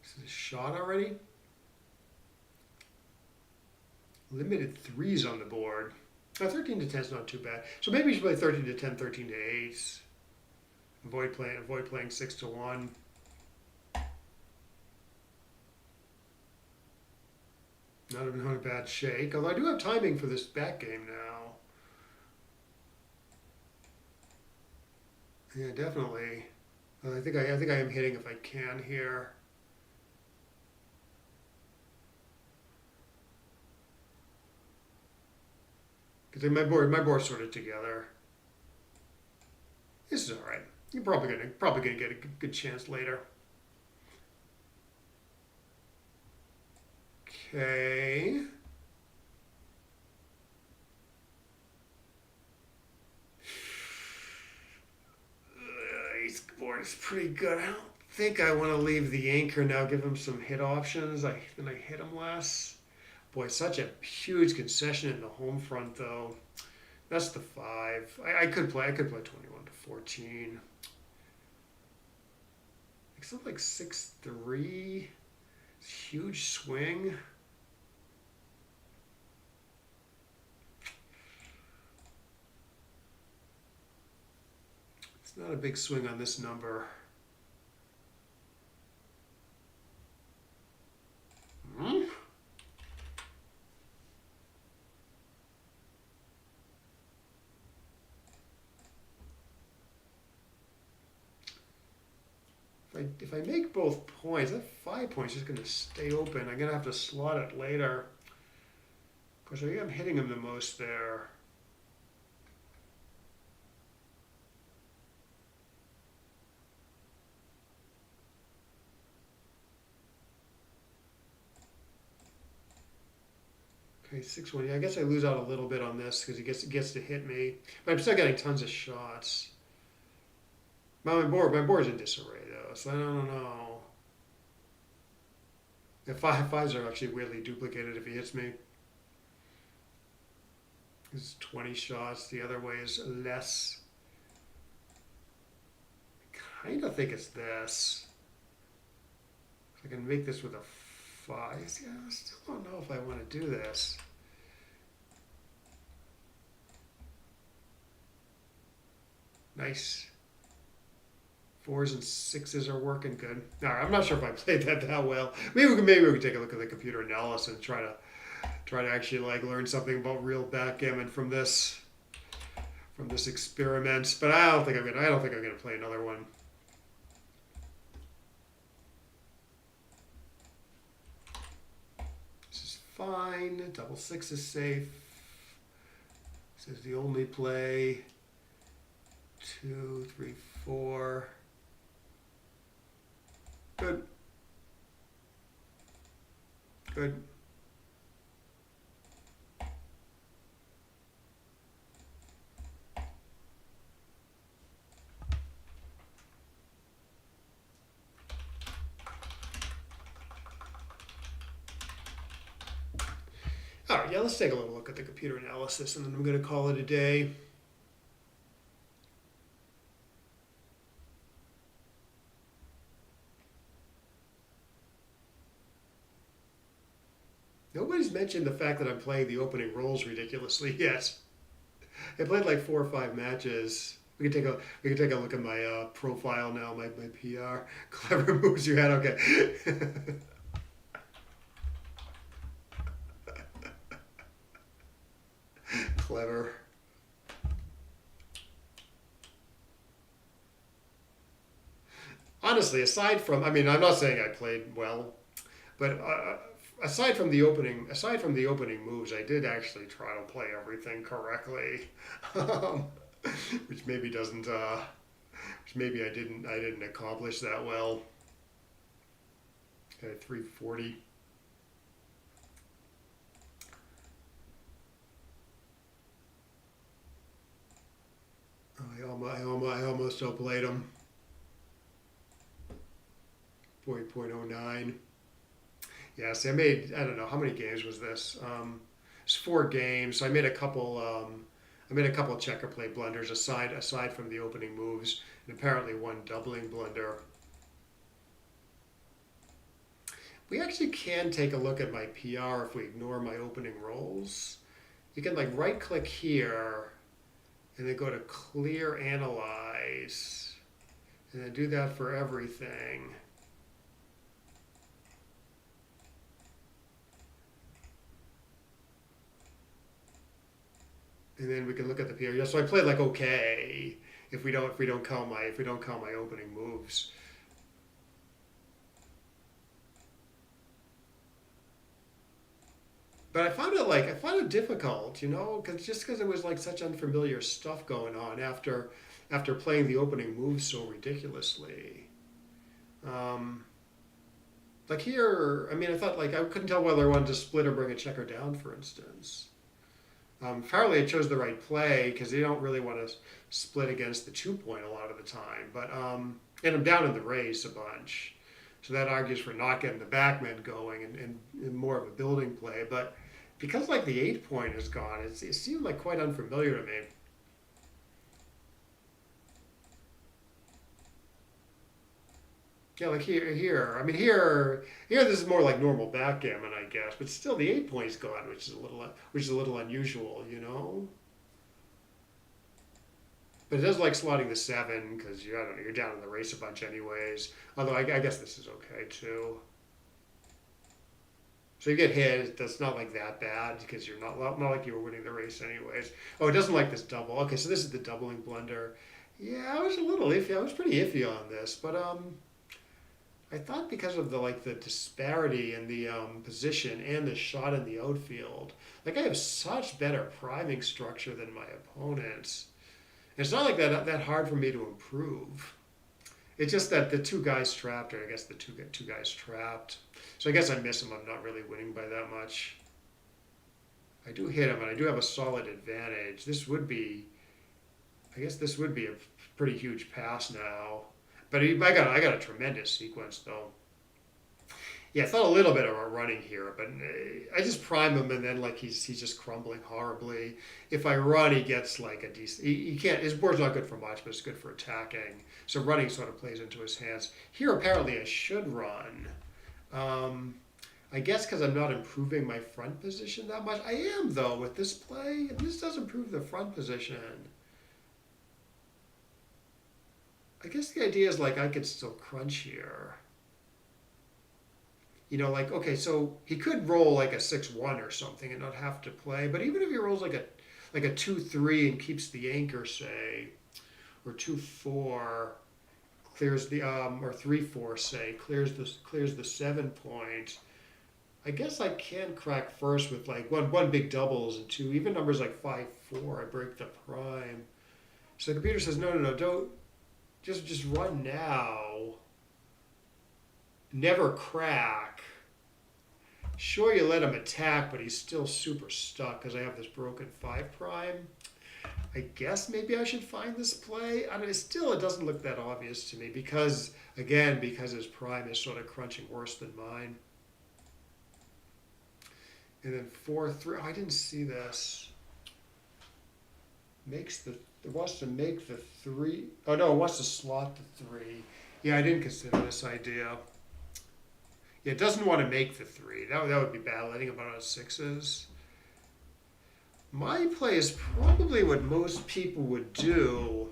This is a shot already. Limited threes on the board. 13 to 10 is not too bad. So maybe you should play 13 to 10, 13 to 8. Avoid playing 6 to 1. Not a bad shake. Although I do have timing for this back game now. Yeah, definitely. I think I am hitting if I can here. Because my board's sort of together. This is all right. You're probably gonna get a good chance later. Okay. His board is pretty good. I don't think I want to leave the anchor now. Give him some hit options. Then I hit him less. Boy, such a huge concession in the home front though. That's the 5. I could play 21 to 14. Something like 6-3. Huge swing. It's not a big swing on this number. If I make both points, that 5 points is going to stay open. I'm going to have to slot it later. Of course, I think I'm hitting him the most there. Okay, 6-1. Yeah, I guess I lose out a little bit on this because he gets to hit me. But I'm still getting tons of shots. My board's in disarray though, so I don't know. The 5s are actually weirdly duplicated if he hits me. It's 20 shots. The other way is less. I kind of think it's this. I can make this with a 5. See, I still don't know if I want to do this. Nice. 4s and 6s are working good. All right, I'm not sure if I played that well. Maybe we can take a look at the computer analysis and try to actually like learn something about real backgammon from this experiment. But I don't think I'm gonna play another one. This is fine. Double 6 is safe. This is the only play. 2, 3, 4. Good. Good. Yeah, let's take a little look at the computer analysis, and then I'm going to call it a day. Nobody's mentioned the fact that I'm playing the opening rolls ridiculously yet. I played like 4 or 5 matches. We can take a look at my profile now, my PR. Clever moves you had. Okay. Clever. Honestly, aside from, I mean, I'm not saying I played well, but aside from the opening moves, I did actually try to play everything correctly, um, which maybe doesn't, which maybe I didn't accomplish that well. Got a 340. I almost outplayed him. 40.09. Yeah, see, I don't know, how many games was this? It's 4 games. So I made a couple checker play blunders aside from the opening moves, and apparently one doubling blunder. We actually can take a look at my PR if we ignore my opening rolls. You can like right click here and then go to clear analyze and then do that for everything. And then we can look at the PR. Yeah, so I played like okay if we don't count my opening moves. But I found it difficult, you know, because it was like such unfamiliar stuff going on after playing the opening moves so ridiculously. Um, like here, I mean, I thought like I couldn't tell whether I wanted to split or bring a checker down, for instance. Apparently, I chose the right play because they don't really want to split against the 2 point a lot of the time. But and I'm down in the race a bunch, so that argues for not getting the backmen going and more of a building play. But because like the 8 point is gone, it seemed like quite unfamiliar to me. Yeah, like here. I mean, here. This is more like normal backgammon, I guess. But still, the 8 point's gone, which is a little unusual, you know. But it does like slotting the 7 because I don't know, you're down in the race a bunch anyways. Although I guess this is okay too. So you get hit. That's not like that bad because you're not like you were winning the race anyways. Oh, it doesn't like this double. Okay, so this is the doubling blunder. Yeah, I was a little iffy. I was pretty iffy on this, but I thought because of the disparity in the position and the shot in the outfield, like I have such better priming structure than my opponents. And it's not like that hard for me to improve. It's just that the 2 guys trapped, or I guess the two guys trapped. So I guess I miss him. I'm not really winning by that much. I do hit him, and I do have a solid advantage. I guess this would be a pretty huge pass now. But I got a tremendous sequence though. Yeah, I thought a little bit of a running here, but I just prime him and then like he's just crumbling horribly. If I run, he gets like a decent. He can't. His board's not good for much, but it's good for attacking. So running sort of plays into his hands. Here, apparently, I should run. Um, I guess because I'm not improving my front position that much. I am though with this play. And this does improve the front position. I guess the idea is like I could still crunch here. You know, like okay, so he could roll like a 6-1 or something and not have to play. But even if he rolls like a 2-3 and keeps the anchor, say, or 2-4 clears the or 3-4 say clears the 7 point. I guess I can crack first with like one big doubles and 2 even numbers like 5-4. I break the prime. So the computer says no, don't just run now. Never crack. Sure, you let him attack, but he's still super stuck because I have this broken 5 prime. I guess maybe I should find this play. I mean, it doesn't look that obvious to me because his prime is sort of crunching worse than mine. And then 4-3. Oh, I didn't see this. It wants to make the 3. Oh no, it wants to slot the 3. Yeah, I didn't consider this idea. Yeah, it doesn't want to make the 3. That would be bad, letting him out on 6s. My play is probably what most people would do,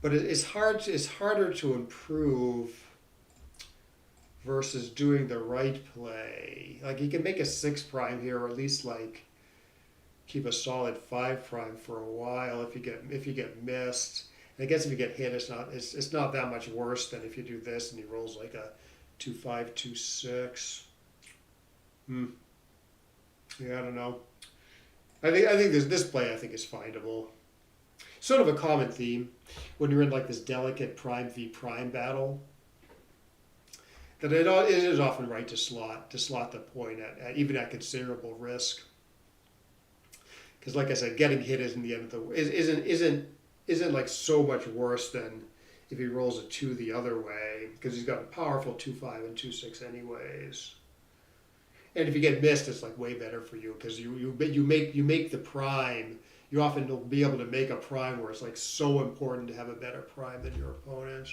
but it's harder to improve versus doing the right play. Like you can make a 6 prime here, or at least like keep a solid 5 prime for a while if you get missed. And I guess if you get hit, it's not that much worse than if you do this and he rolls like a 2-5, 2-6. Yeah, I don't know. I think this play I think is findable. Sort of a common theme when you're in like this delicate prime v prime battle. That it is often right to slot the point at even at considerable risk. Because like I said, getting hit isn't the end of the isn't like so much worse than if he rolls a 2 the other way, because he's got a powerful 2-5 and 2-6 anyways. And if you get missed, it's like way better for you because you make the prime. You often will be able to make a prime where it's like so important to have a better prime than your opponent.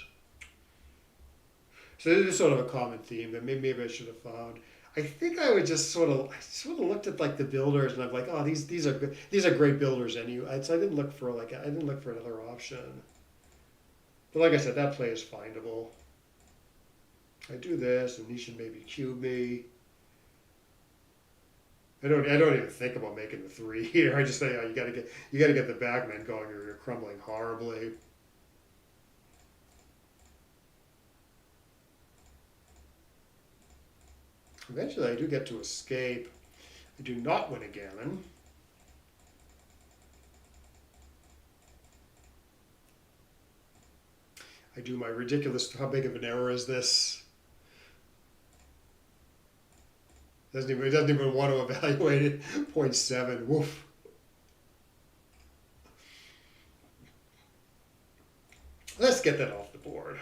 So this is sort of a common theme that maybe I should have found. I think I would just sort of looked at like the builders and I'm like, oh, these are good. These are great builders anyway. So I didn't look for another option. But like I said, that play is findable. I do this and he should maybe cube me. I don't even think about making the 3 here. I just say, oh, you gotta get the backman going or you're crumbling horribly. Eventually I do get to escape. I do not win a gammon. I do my ridiculous, how big of an error is this? It doesn't even want to evaluate it. 0.7, woof. Let's get that off the board.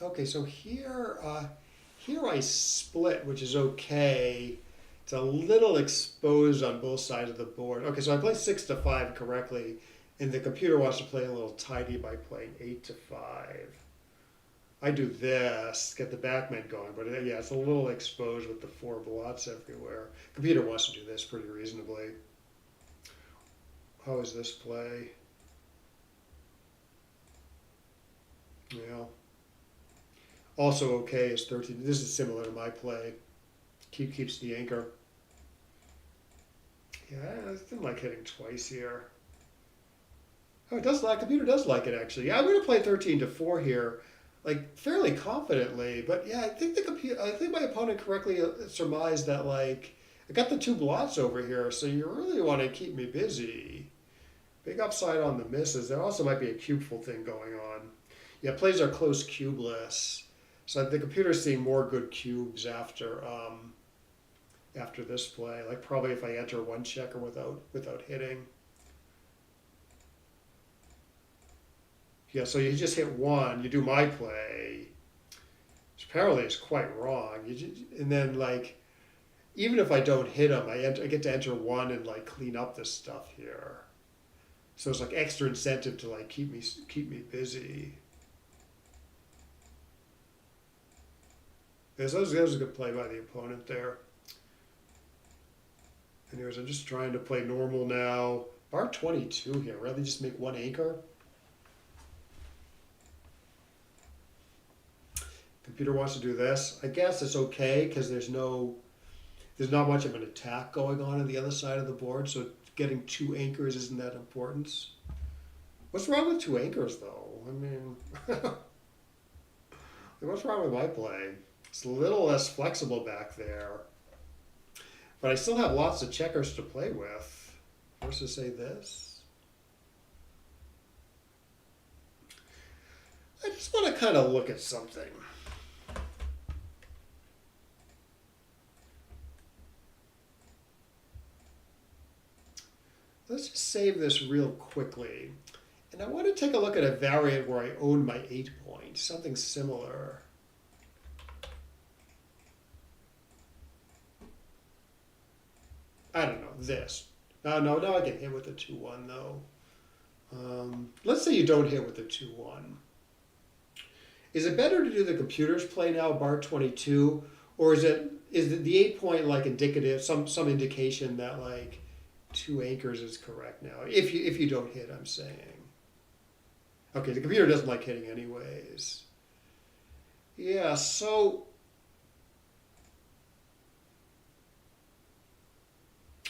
Okay, so here I split, which is okay. It's a little exposed on both sides of the board. Okay, so I play 6-5 correctly, and the computer wants to play a little tidy by playing 8-5. I do this, get the backman going, but yeah, it's a little exposed with the 4 blots everywhere. Computer wants to do this pretty reasonably. How is this play? Yeah. Also okay is 13. This is similar to my play. Keeps the anchor. Yeah, I didn't like hitting twice here. Oh, it does like computer does like it actually. Yeah, I'm gonna play 13-4 here, like fairly confidently. But yeah, I think my opponent correctly surmised that like I got the 2 blots over here, so you really want to keep me busy. Big upside on the misses. There also might be a cubeful thing going on. Yeah, plays are close cubeless. So the computer's seeing more good cubes after this play. Like probably if I enter 1 checker without hitting. Yeah, so you just hit 1. You do my play, which apparently is quite wrong. And then like even if I don't hit him, I get to enter 1 and like clean up this stuff here. So it's like extra incentive to like keep me busy. That was a good play by the opponent there. Anyways, I'm just trying to play normal now. Bar 22 here. Rather just make 1 anchor. Computer wants to do this. I guess it's okay because there's not much of an attack going on the other side of the board, so getting 2 anchors isn't that important. What's wrong with 2 anchors though? I mean, what's wrong with my play? It's a little less flexible back there. But I still have lots of checkers to play with. Versus say this. I just want to kind of look at something. Let's just save this real quickly. And I want to take a look at a variant where I own my 8 point, something similar. I don't know, this. No, I get hit with the 2-1 though. Let's say you don't hit with the 2-1. Is it better to do the computer's play now, bar 22, or is the 8 point like indicative, some indication that like 2 anchors is correct now? If you don't hit, I'm saying. Okay, the computer doesn't like hitting anyways. Yeah, so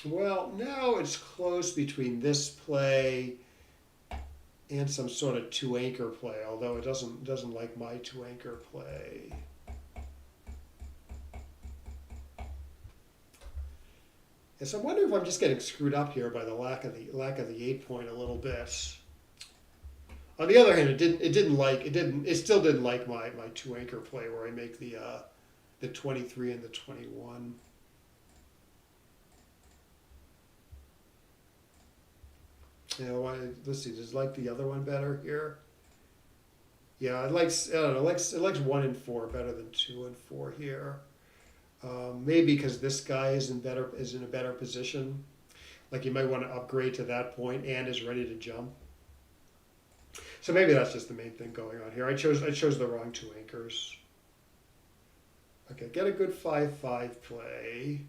well, now it's close between this play and some sort of 2 anchor play, although it doesn't like my 2 anchor play. And so I wonder if I'm just getting screwed up here by the lack of the 8 point a little bit. On the other hand, it still didn't like my 2 anchor play where I make the 23 and the 21. You know, let's see. Does it like the other one better here? Yeah, I don't know. It likes 1 and 4 better than 2 and 4 here. Maybe because this guy is in a better position. Like you might want to upgrade to that point and is ready to jump. So maybe that's just the main thing going on here. I chose the wrong 2 anchors. Okay, get a good 5-5 play.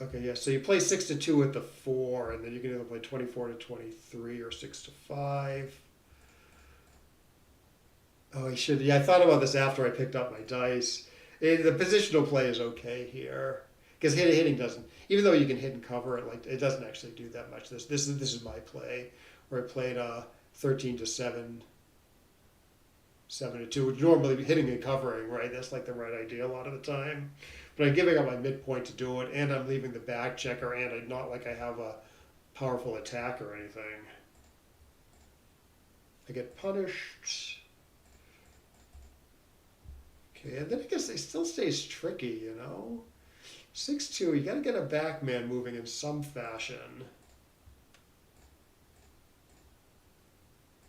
Okay, yeah, so you play 6-2 with the 4, and then you can either play 24-23 or 6-5. Oh, yeah, I thought about this after I picked up my dice. The positional play is okay here. Because hitting doesn't, even though you can hit and cover it, it doesn't actually do that much. This is my play, where I played 13-7, 7-2, which normally hitting and covering, right? That's like the right idea a lot of the time. But I'm giving up my midpoint to do it, and I'm leaving the back checker, and I'm not like I have a powerful attack or anything. I get punished. Okay, and then I guess it still stays tricky, you know? 6-2, you gotta get a back man moving in some fashion.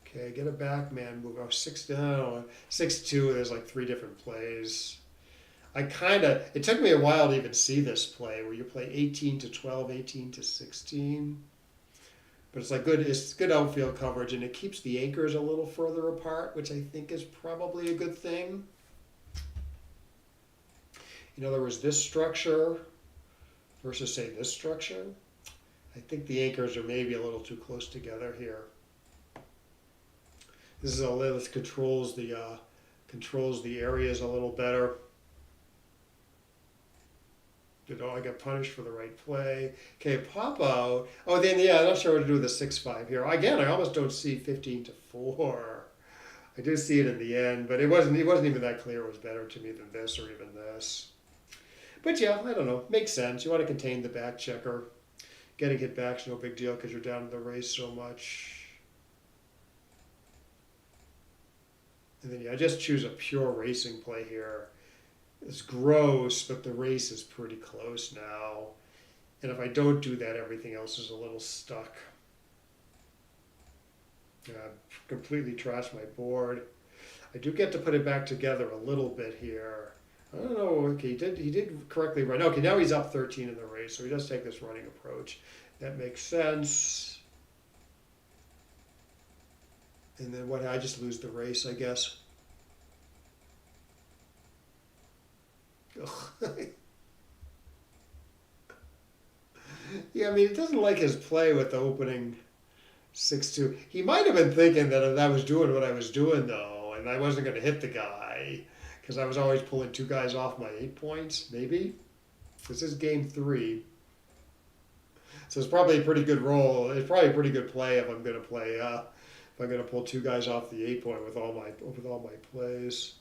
Okay, get a back man move. Oh, 6-2, there's like 3 different plays. It took me a while to even see this play where you play 18-12, 18-16. But it's good outfield coverage, and it keeps the anchors a little further apart, which I think is probably a good thing. In other words, this structure versus, say, this structure, I think the anchors are maybe a little too close together here. This controls the areas a little better. I got punished for the right play. Okay, pop out. Oh, then I'm not sure what to do with the 6-5 here. Again, I almost don't see 15-4. I do see it in the end, but it wasn't even that clear. It was better to me than this or even this. But yeah, I don't know. Makes sense. You want to contain the back checker. Getting hit back's no big deal because you're down in the race so much. And then I just choose a pure racing play here. It's gross, but the race is pretty close now. And if I don't do that, everything else is a little stuck. Completely trashed my board. I do get to put it back together a little bit here. I don't know. Okay, he did correctly run. Okay, now he's up 13 in the race, so he does take this running approach. That makes sense. And then I just lose the race, I guess. Yeah, I mean, it doesn't like his play with the opening 6-2. He might have been thinking that I was doing what I was doing, though, and I wasn't going to hit the guy, because I was always pulling 2 guys off my 8 points, maybe? This is game 3. So it's probably a pretty good roll. It's probably a pretty good play if I'm going to play, if I'm going to pull 2 guys off the 8 point with all my plays.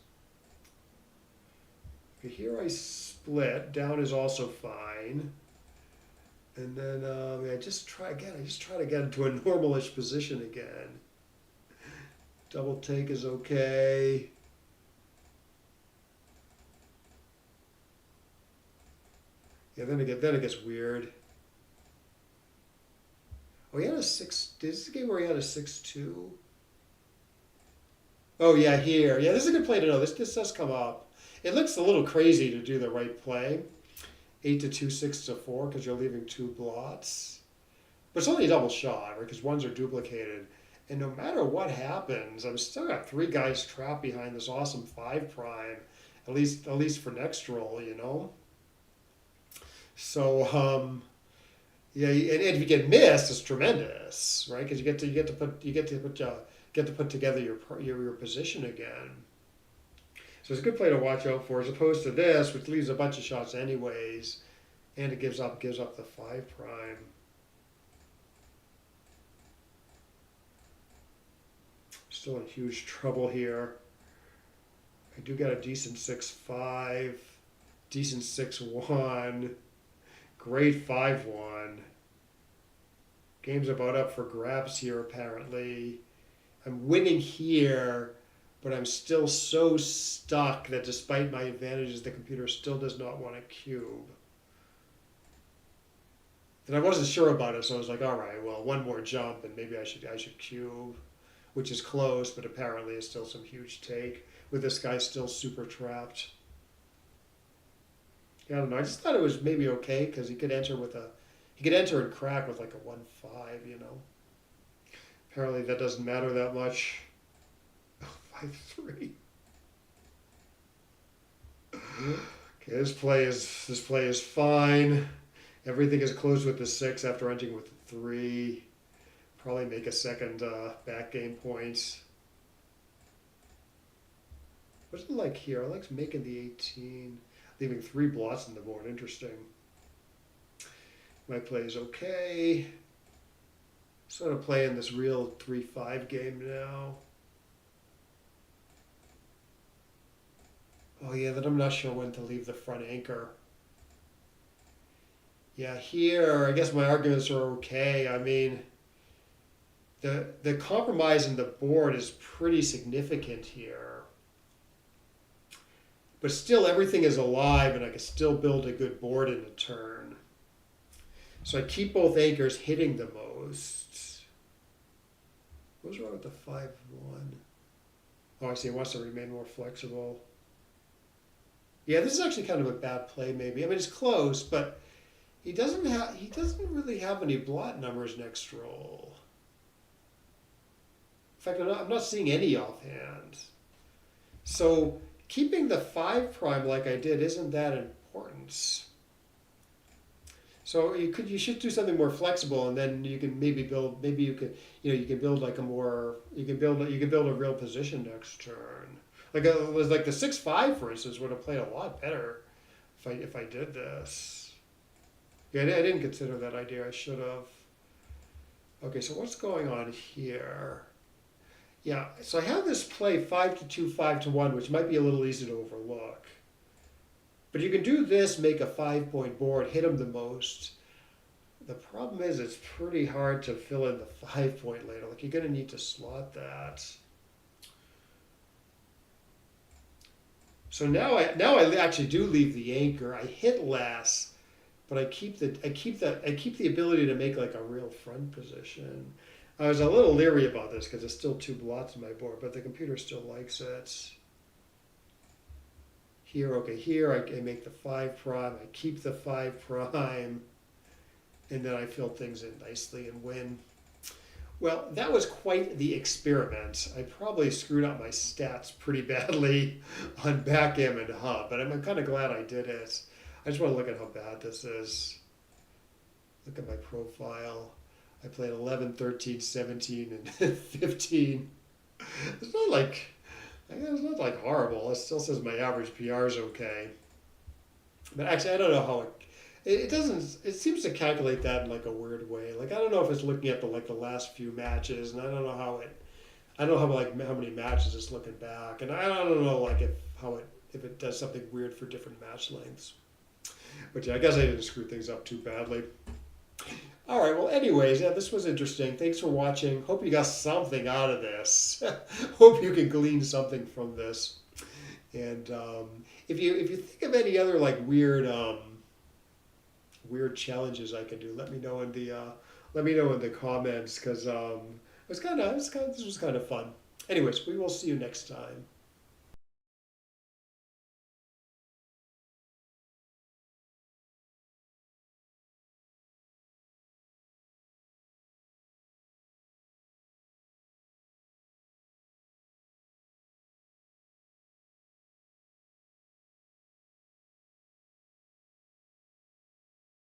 Okay, here I split. Down is also fine. And then I just try to get into a normalish position again. Double take is okay. Yeah, then it gets weird. Oh, he had a 6. This is a game where he had a 6-2. Oh, yeah, here. Yeah, this is a good play to know. This does come up. It looks a little crazy to do the right play. 8 to 2, 6 to 4, because you're leaving 2 blots. But it's only a double shot, right? Because ones are duplicated. And no matter what happens, I've still got 3 guys trapped behind this awesome 5 prime. At least for next roll, you know. So yeah, and if you get missed, it's tremendous, right? Because you get to put together your position again. So it's a good play to watch out for, as opposed to this, which leaves a bunch of shots anyways, and it gives up the 5 prime. Still in huge trouble here. I do get a decent 6-5, decent 6-1, great 5-1. Game's about up for grabs here, apparently. I'm winning here, but I'm still so stuck that despite my advantages, the computer still does not want to cube. And I wasn't sure about it, so I was like, all right, well, one more jump, and maybe I should cube, which is close, but apparently it's still some huge take, with this guy still super trapped. Yeah, I don't know. I just thought it was maybe okay, because he could enter and crack with like a 1-5, you know. Apparently that doesn't matter that much. 5-3. Okay, this play is fine. Everything is closed with the 6 after ending with the 3. Probably make a second back game point. What's it like here? I like making the 18, leaving 3 blots on the board. Interesting. My play is okay. Sort of playing this real 3-5 game now. Oh yeah, then I'm not sure when to leave the front anchor. Yeah, here I guess my arguments are okay. I mean, the compromise in the board is pretty significant here. But still, everything is alive, and I can still build a good board in a turn. So I keep both anchors hitting the most. What's wrong with the 5-1? Oh, I see. He wants to remain more flexible. Yeah, this is actually kind of a bad play, maybe. I mean, it's close, but he doesn't really have any blot numbers next roll. In fact, I'm not seeing any offhand. So keeping the 5 prime like I did isn't that important. So you should do something more flexible, and then you can maybe build you can build like you can build a real position next turn. Like it was like the 6-5, for instance, would have played a lot better if I did this. Yeah, I didn't consider that idea. I should have. Okay, so what's going on here? Yeah, so I have this play 5-2, 5-1, which might be a little easy to overlook. But you can do this, make a 5-point board, hit him the most. The problem is it's pretty hard to fill in the 5-point later. Like you're going to need to slot that. So now I actually do leave the anchor. I hit less, but I keep the ability to make like a real front position. I was a little leery about this because it's still 2 blots on my board, but the computer still likes it. Here, okay, here I make the 5 prime, I keep the 5 prime, and then I fill things in nicely and win. Well, that was quite the experiment. I probably screwed up my stats pretty badly on backgammon hub, but I'm kind of glad I did it. I just want to look at how bad this is. Look at my profile. I played 11, 13, 17, and 15. It's not like horrible. It still says my average PR is okay. But actually, I don't know how it doesn't. It seems to calculate that in like a weird way. Like I don't know if it's looking at the last few matches, and I don't know how how many matches it's looking back, and I don't know if it does something weird for different match lengths. But yeah, I guess I didn't screw things up too badly. All right, well, anyways, yeah, this was interesting. Thanks for watching. Hope you got something out of this. Hope you can glean something from this. And if you think of any other like weird challenges I can do, let me know in the let me know in the comments because this was kind of fun. Anyways, we will see you next time.